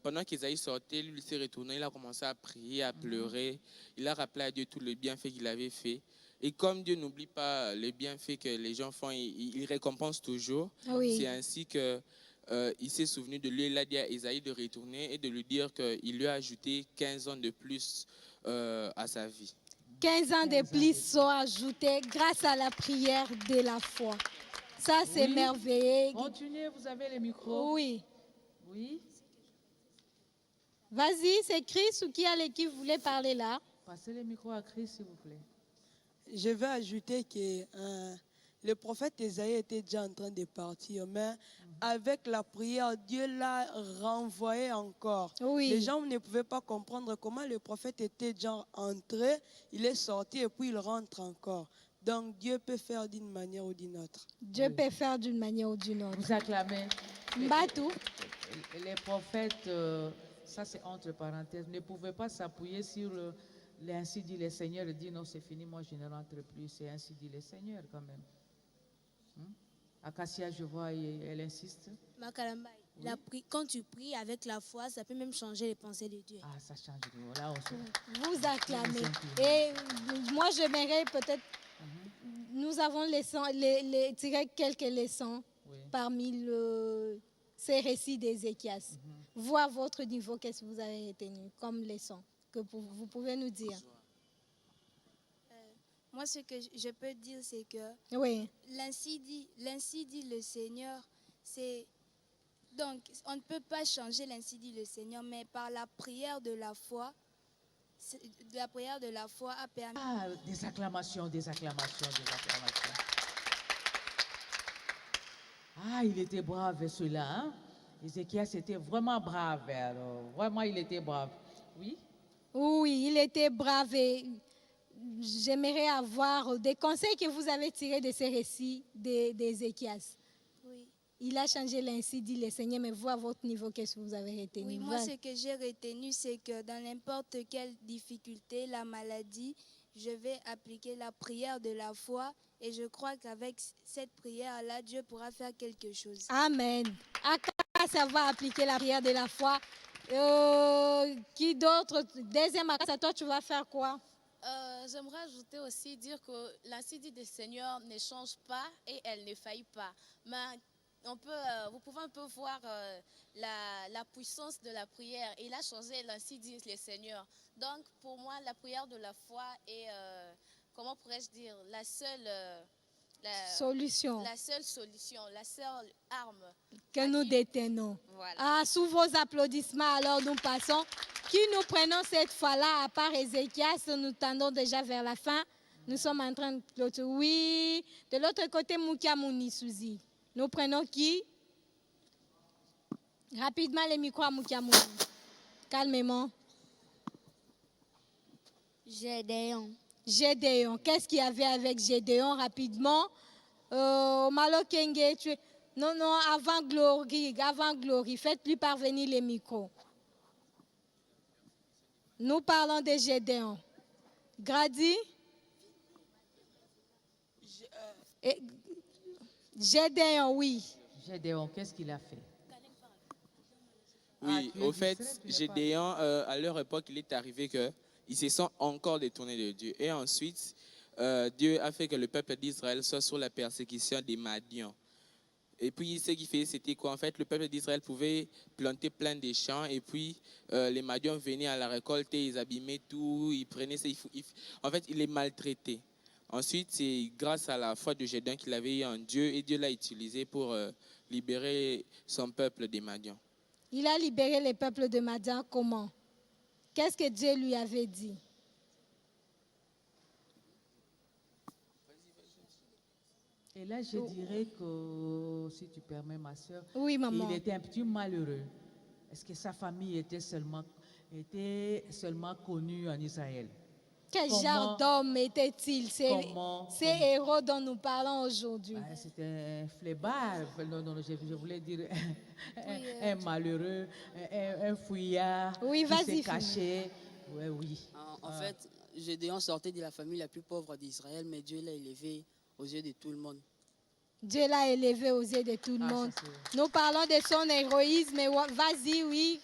pendant qu'Ésaïe sortait, lui, il s'est retourné, il a commencé à prier, à pleurer. Il a rappelé à Dieu tout le bienfait qu'il avait fait. Et comme Dieu n'oublie pas les bienfaits que les gens font, il récompense toujours. Oui. C'est ainsi qu'il s'est souvenu de lui. Il a dit à Ésaïe de retourner et de lui dire qu'il lui a ajouté 15 ans de plus à sa vie. 15 ans de plus sont ajoutés grâce à la prière de la foi. Ça, c'est merveilleux. Continuez, vous avez le micro. Oui. Oui. Vas-y, c'est Chris ou qui voulait parler là? Passez le micro à Chris, s'il vous plaît. Je vais ajouter que le prophète Ésaïe était déjà en train de partir, mais avec la prière, Dieu l'a renvoyé encore. Oui. Les gens ne pouvaient pas comprendre comment le prophète était déjà entré, il est sorti et puis il rentre encore. Donc Dieu peut faire d'une manière ou d'une autre. Dieu peut faire d'une manière ou d'une autre. Vous acclamez. Mbatou. Les prophètes, ça c'est entre parenthèses, ne pouvaient pas s'appuyer sur l'ainsi dit le Seigneur et dire non, c'est fini, moi je ne rentre plus. C'est ainsi dit le Seigneur quand même. Acacia, je vois, elle insiste. Oui. Quand tu pries avec la foi, ça peut même changer les pensées de Dieu. Ah, ça change. Là, vous acclamez. Et moi, j'aimerais peut-être... Nous avons tiré quelques leçons parmi ces récits d'Ézéchias. Vous, à votre niveau, qu'est-ce que vous avez retenu comme leçon que vous pouvez nous dire? Moi, ce que je peux dire, c'est que l'ainsi dit le Seigneur, c'est... Donc, on ne peut pas changer l'ainsi dit le Seigneur, mais par la prière de la foi a permis... Ah, des acclamations. Ah, il était brave celui-là, hein? Ézéchias était vraiment brave, alors. Vraiment, il était brave. Oui? Oui, il était brave et... J'aimerais avoir des conseils que vous avez tirés de ces récits d'Ézéchias. Oui. Il a changé l'ainsi dit le Seigneur, mais vous, à votre niveau, qu'est-ce que vous avez retenu? Oui, moi, ce que j'ai retenu, c'est que dans n'importe quelle difficulté, la maladie, je vais appliquer la prière de la foi et je crois qu'avec cette prière-là, Dieu pourra faire quelque chose. Amen. Ça va appliquer la prière de la foi. Qui d'autre? Deuxième, à toi, tu vas faire quoi? J'aimerais ajouter aussi, dire que l'ainsi dit du Seigneur ne change pas et elle ne faillit pas. Mais vous pouvez un peu voir la puissance de la prière. Il a changé l'ainsi dit le Seigneur. Donc pour moi, la prière de la foi est, comment pourrais-je dire, la seule solution, la seule arme que nous détenons. Voilà. Ah, sous vos applaudissements, alors nous passons. Qui nous prenons cette fois-là, à part Ézéchias, nous tendons déjà vers la fin. Nous sommes en train de... Oui, de l'autre côté, Moukia Mouni Souzi. Nous prenons qui? Rapidement, les micros à Moukia Mouni. Calmement. Gédéon. Gédéon. Qu'est-ce qu'il y avait avec Gédéon rapidement? Malo Kenge, non, avant Glory. Faites-lui parvenir les micros. Nous parlons de Gédéon. Grady? Gédéon, oui. Gédéon, qu'est-ce qu'il a fait? Oui, au fait, Gédéon, à leur époque, il est arrivé qu'ils se sont encore détournés de Dieu. Et ensuite, Dieu a fait que le peuple d'Israël soit sous la persécution des Madians. Et puis, ce qu'il fait, c'était quoi? En fait, le peuple d'Israël pouvait planter plein de champs et puis les Madians venaient à la récolte et ils abîmaient tout, ils prenaient ça, en fait, ils les maltraitaient. Ensuite, c'est grâce à la foi de Gédéon qu'il avait eu en Dieu et Dieu l'a utilisé pour libérer son peuple des Madians. Il a libéré les peuples de Madian comment? Qu'est-ce que Dieu lui avait dit? Et là, je dirais que, si tu permets, ma soeur, oui, maman. Il était un petit malheureux. Est-ce que sa famille était seulement connue en Israël? Quel genre d'homme était-il, ces héros dont nous parlons aujourd'hui? C'était un flébard, non, je voulais dire un malheureux, un fouillard, qui s'est caché. Oui. En fait, Gédéon sortait de la famille la plus pauvre d'Israël, mais Dieu l'a élevé aux yeux de tout le monde. Dieu l'a élevé aux yeux de tout le monde. Nous parlons de son héroïsme. Vas-y, oui.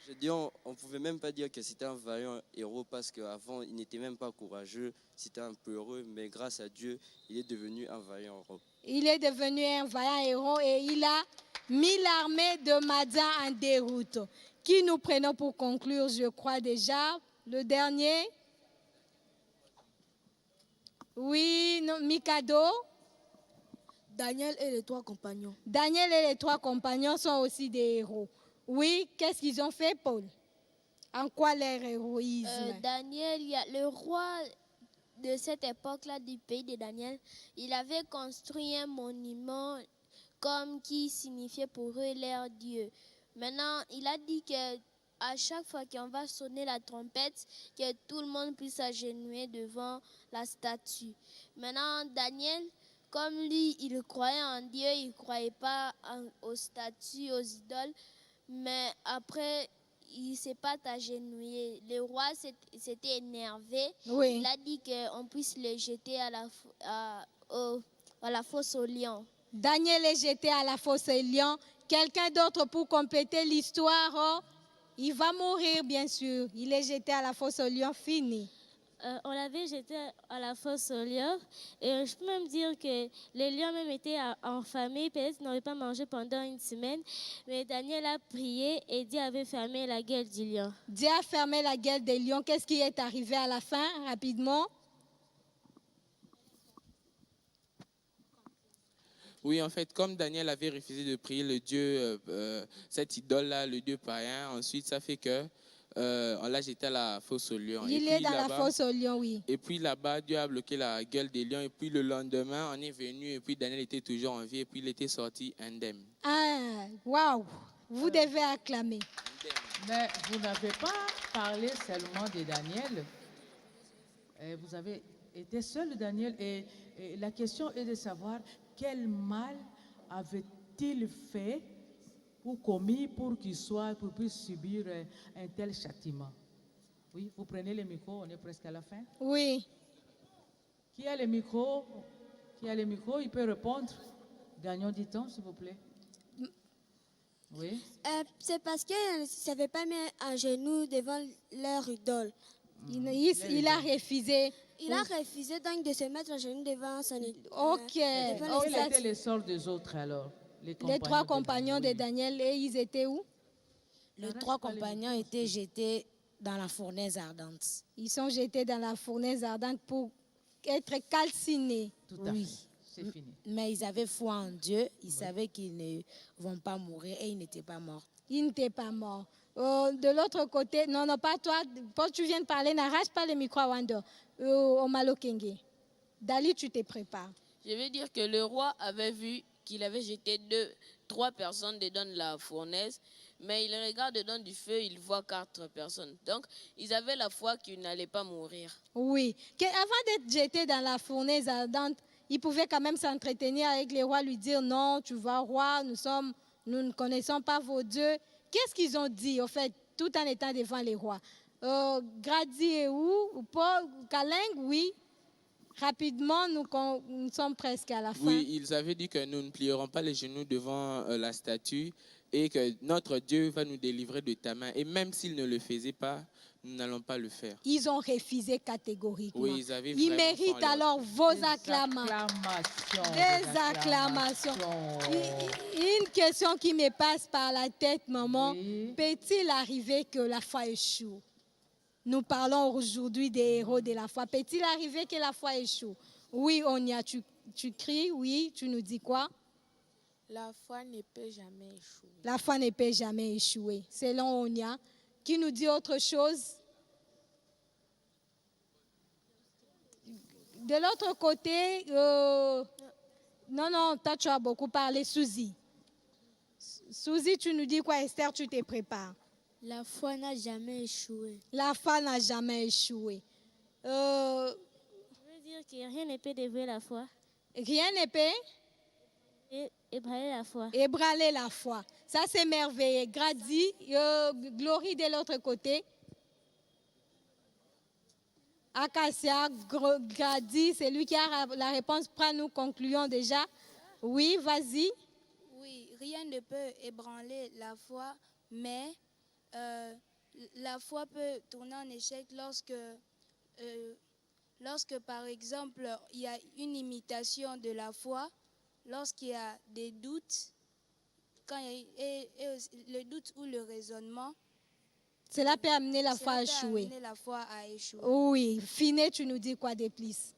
Gédéon, on ne pouvait même pas dire que c'était un vaillant héros parce qu'avant, il n'était même pas courageux, c'était un peu heureux, mais grâce à Dieu, il est devenu un vaillant héros. Il est devenu un vaillant héros et il a mis l'armée de Madian en déroute. Qui nous prenons pour conclure, je crois déjà, le dernier? Oui, non, Mikado. Daniel et les 3 compagnons. Daniel et les 3 compagnons sont aussi des héros. Oui, qu'est-ce qu'ils ont fait, Paul? En quoi leur héroïsme? Daniel, il y a le roi de cette époque-là du pays de Daniel, il avait construit un monument comme qui signifiait pour eux leur Dieu. Maintenant, il a dit que à chaque fois qu'on va sonner la trompette, que tout le monde puisse s'agenouiller devant la statue. Maintenant, Daniel, comme lui, il croyait en Dieu, il ne croyait pas aux statues, aux idoles, mais après, il ne s'est pas agenouillé. Le roi s'était énervé. Oui. Il a dit qu'on puisse le jeter à la fosse aux lions. Daniel est jeté à la fosse aux lions. Quelqu'un d'autre pour compléter l'histoire? Il va mourir, bien sûr. Il est jeté à la fosse aux lions, fini. On l'avait jeté à la fosse aux lions. Et je peux même dire que les lions même étaient affamés. Peut-être qu'ils n'avaient pas mangé pendant une semaine. Mais Daniel a prié et Dieu avait fermé la gueule du lion. Dieu a fermé la gueule des lions. Qu'est-ce qui est arrivé à la fin, rapidement? Oui, en fait, comme Daniel avait refusé de prier le Dieu, cette idole-là, le Dieu païen, ensuite ça fait que on l'a jeté à la fosse aux lions. Il est dans la fosse aux lions, oui. Et puis là-bas, Dieu a bloqué la gueule des lions. Et puis le lendemain, on est venu et puis Daniel était toujours en vie et puis il était sorti indemne. Ah, waouh! Vous devez acclamer. Mais vous n'avez pas parlé seulement de Daniel. Vous avez été seul, Daniel. Et la question est de savoir quel mal avait-il fait ou commis pour qu'il puisse subir un tel châtiment. Oui, vous prenez le micro, on est presque à la fin. Oui. Qui a le micro? Il peut répondre. Gagnons du temps, s'il vous plaît. Oui. C'est parce qu'ils ne savaient pas mettre un genou devant leur idole. Il a refusé. Il a refusé donc de se mettre à genoux devant son idole. Ok. Quel était le sort des autres alors? Les 3 compagnons de Daniel, et ils étaient où? Les 3 compagnons étaient jetés dans la fournaise ardente. Ils sont jetés dans la fournaise ardente pour être calcinés. Tout à fait. C'est fini. Mais ils avaient foi en Dieu. Ils savaient qu'ils ne vont pas mourir et ils n'étaient pas morts. Ils n'étaient pas morts. De l'autre côté, non, pas toi. Quand tu viens de parler, n'arrache pas le micro à Wando. Au Malokenge. Dali, tu te prépares. Je veux dire que le roi avait vu qu'il avait jeté 3 personnes dedans de la fournaise, mais il regarde dedans du feu, il voit 4 personnes. Donc, ils avaient la foi qu'ils n'allaient pas mourir. Oui. Avant d'être jetés dans la fournaise ardente, ils pouvaient quand même s'entretenir avec les rois, lui dire non, tu vois, roi, nous ne connaissons pas vos dieux. Qu'est-ce qu'ils ont dit, au fait, tout en étant devant les rois? Gradi et où? Paul, Kaling, oui. Rapidement, nous sommes presque à la fin. Oui, ils avaient dit que nous ne plierons pas les genoux devant la statue et que notre Dieu va nous délivrer de ta main. Et même s'il ne le faisait pas, nous n'allons pas le faire. Ils ont refusé catégoriquement. Oui, ils avaient Ils vraiment méritent foi en leur- alors vos acclamations. Des acclamations. Une question qui me passe par la tête, maman. Peut-il arriver que la foi échoue? Nous parlons aujourd'hui des héros de la foi. Peut-il arriver que la foi échoue? Oui, Onia, tu cries, oui, tu nous dis quoi? La foi ne peut jamais échouer. La foi ne peut jamais échouer. Selon Onia, qui nous dit autre chose? De l'autre côté, non, toi tu as beaucoup parlé, Suzy. Suzy, tu nous dis quoi, Esther, tu te prépares? La foi n'a jamais échoué. La foi n'a jamais échoué. Je veux dire que rien ne peut dévouer la foi. Rien ne peut ébranler la foi. Ébranler la foi. Ça, c'est merveilleux. Grady, Glory de l'autre côté. Acacia, Grady, c'est lui qui a la réponse. Prends, nous concluons déjà. Oui, vas-y. Oui, rien ne peut ébranler la foi, mais la foi peut tourner en échec lorsque, par exemple, il y a une imitation de la foi, lorsqu'il y a des doutes, et le doute ou le raisonnement. Cela peut amener la foi à échouer. Oui, Finet, tu nous dis quoi de plus?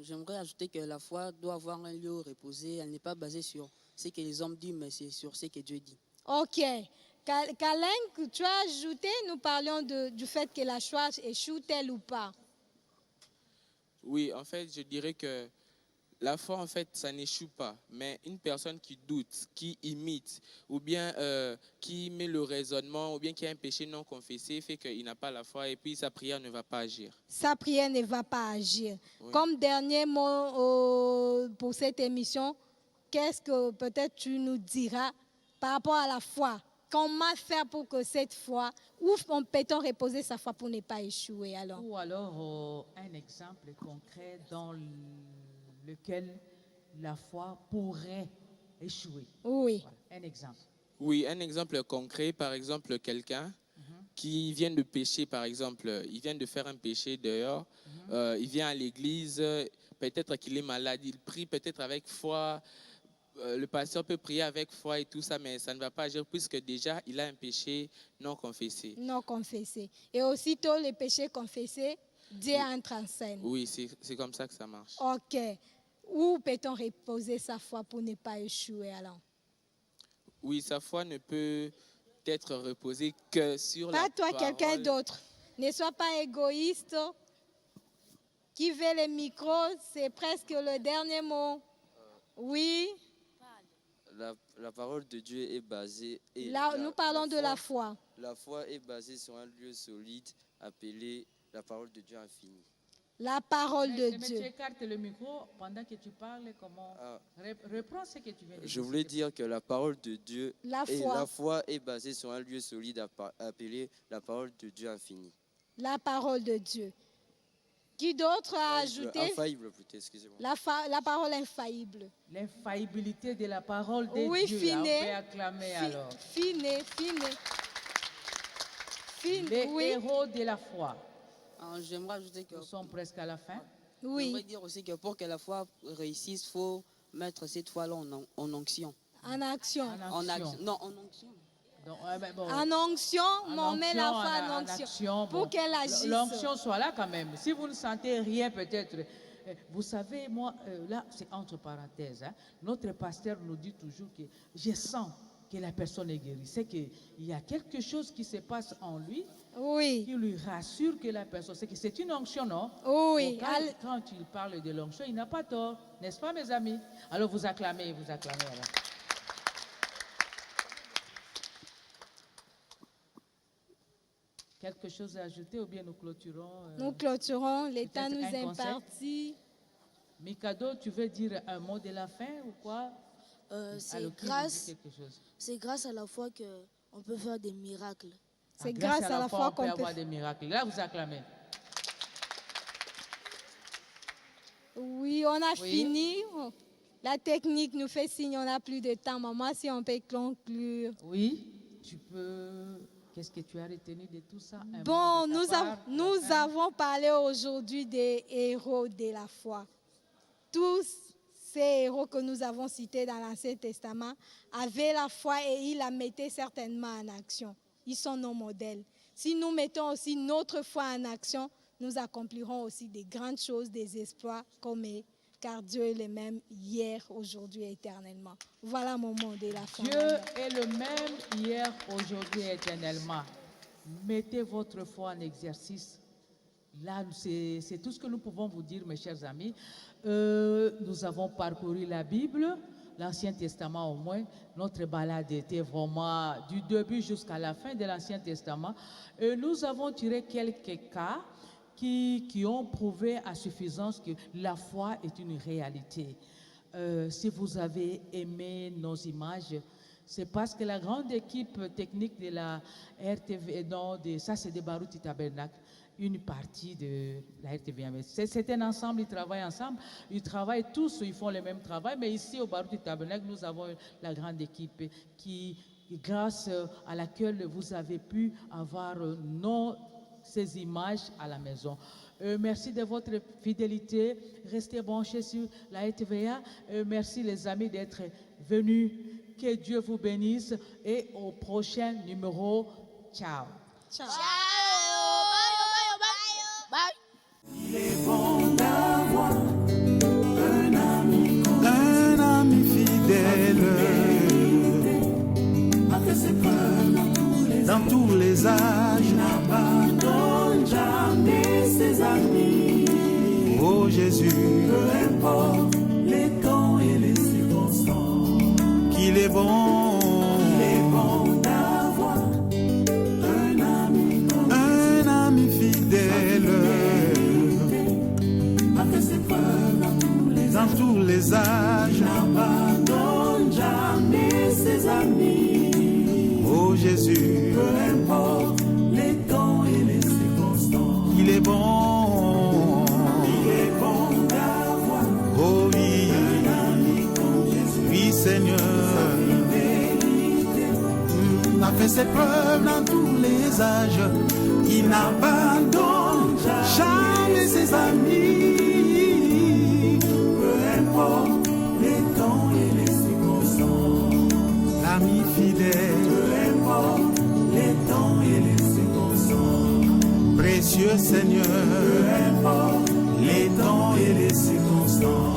J'aimerais ajouter que la foi doit avoir un lieu reposé. Elle n'est pas basée sur ce que les hommes disent, mais c'est sur ce que Dieu dit. Ok. Kalen, tu as ajouté, nous parlions du fait que la foi échoue telle ou pas. Oui, en fait, je dirais que la foi, en fait, ça n'échoue pas. Mais une personne qui doute, qui imite, ou bien qui met le raisonnement, ou bien qui a un péché non confessé, fait qu'il n'a pas la foi et puis sa prière ne va pas agir. Sa prière ne va pas agir. Oui. Comme dernier mot pour cette émission, qu'est-ce que peut-être tu nous diras par rapport à la foi? Comment faire pour que cette foi, où peut-on reposer sa foi pour ne pas échouer alors? Ou alors un exemple concret dans lequel la foi pourrait échouer. Oui. Voilà, un exemple. Oui, un exemple concret, par exemple, quelqu'un qui vient de pécher, par exemple, il vient de faire un péché dehors, il vient à l'église, peut-être qu'il est malade, il prie peut-être avec foi, le pasteur peut prier avec foi et tout ça, mais ça ne va pas agir puisque déjà il a un péché non confessé. Non confessé. Et aussitôt le péché confessé, Dieu entre en scène. Oui, c'est comme ça que ça marche. Ok. Où peut-on reposer sa foi pour ne pas échouer alors? Oui, sa foi ne peut être reposée que sur la parole. Pas toi, quelqu'un d'autre. Ne sois pas égoïste. Qui veut le micro, c'est presque le dernier mot. Oui. La parole de Dieu est basée... Nous parlons de la foi. La foi est basée sur un lieu solide appelé la parole de Dieu infinie. La parole de Dieu. Tu écartes le micro pendant que tu parles. Comment reprends ce que tu viens de dire. Je voulais dire que la parole de Dieu la foi est basée sur un lieu solide appelé la parole de Dieu infinie. La parole de Dieu. Qui d'autre a ajouté? Infaillible, plutôt, excusez-moi. La parole infaillible. L'infaillibilité de la parole de oui, Dieu. Finet, on peut acclamer alors. Finet. Les héros de la foi. J'aimerais ajouter que... Nous sommes presque à la fin. Oui. J'aimerais dire aussi que pour que la foi réussisse, il faut mettre cette foi-là en onction. En action. Non, en onction. Donc, en onction, on met la foi en onction pour qu'elle agisse. L'onction soit là quand même. Si vous ne sentez rien peut-être, vous savez, moi, là, c'est entre parenthèses. Hein, notre pasteur nous dit toujours que je sens que la personne est guérie. C'est qu'il y a quelque chose qui se passe en lui qui lui rassure que la personne... C'est une onction, non? Oui. Quand il parle de l'onction, il n'a pas tort. N'est-ce pas, mes amis? Alors, vous acclamez. Alors. Quelque chose à ajouter ou bien nous clôturons? Nous clôturons, le temps nous est imparti. Mikado, tu veux dire un mot de la fin ou quoi? C'est grâce à la foi qu'on peut faire des miracles. C'est grâce à la foi qu'on peut avoir des miracles. Là, vous acclamez. Oui, on a fini. La technique nous fait signe, on n'a plus de temps. Maman, si on peut conclure. Oui, tu peux Qu'est-ce que tu as retenu de tout ça? Bon, nous avons parlé aujourd'hui des héros de la foi. Tous ces héros que nous avons cités dans l'Ancien Testament avaient la foi et ils la mettaient certainement en action. Ils sont nos modèles. Si nous mettons aussi notre foi en action, nous accomplirons aussi des grandes choses, des exploits, car Dieu est le même hier, aujourd'hui et éternellement. Voilà mon mot de la fin. Dieu est le même hier, aujourd'hui et éternellement. Mettez votre foi en exercice. Là, c'est tout ce que nous pouvons vous dire, mes chers amis. Nous avons parcouru la Bible, l'Ancien Testament au moins. Notre balade était vraiment du début jusqu'à la fin de l'Ancien Testament. Et nous avons tiré quelques cas qui ont prouvé à suffisance que la foi est une réalité. Si vous avez aimé nos images, c'est parce que la grande équipe technique de la RTV, ça c'est de Baruti Tabernacle, une partie de la RTV. C'est un ensemble, ils travaillent ensemble, ils travaillent tous, ils font le même travail, mais ici au Baruti Tabernacle, nous avons la grande équipe grâce à laquelle vous avez pu avoir ces images à la maison. Merci de votre fidélité. Restez branchés sur la RTVA. Merci les amis d'être venus. Que Dieu vous bénisse et au prochain numéro. Ciao. Ciao. Bye. Il est bon d'avoir un ami fidèle. A fait ses preuves dans tous les âges. N'abandonne jamais ses amis. Oh Jésus, peu importe les temps et les circonstances, qu'il est bon d'avoir un ami fidèle. A fait ses preuves dans tous les âges. N'abandonne jamais ses amis. Oh Jésus, peu importe les temps et les circonstances, il est bon d'avoir un ami comme Jésus. Oui Seigneur, a fait ses preuves dans tous les âges. Il n'abandonne jamais ses amis. Peu importe les temps et les circonstances, l'ami fidèle. Peu importe les temps et les circonstances, précieux Seigneur. Peu importe les temps et les circonstances,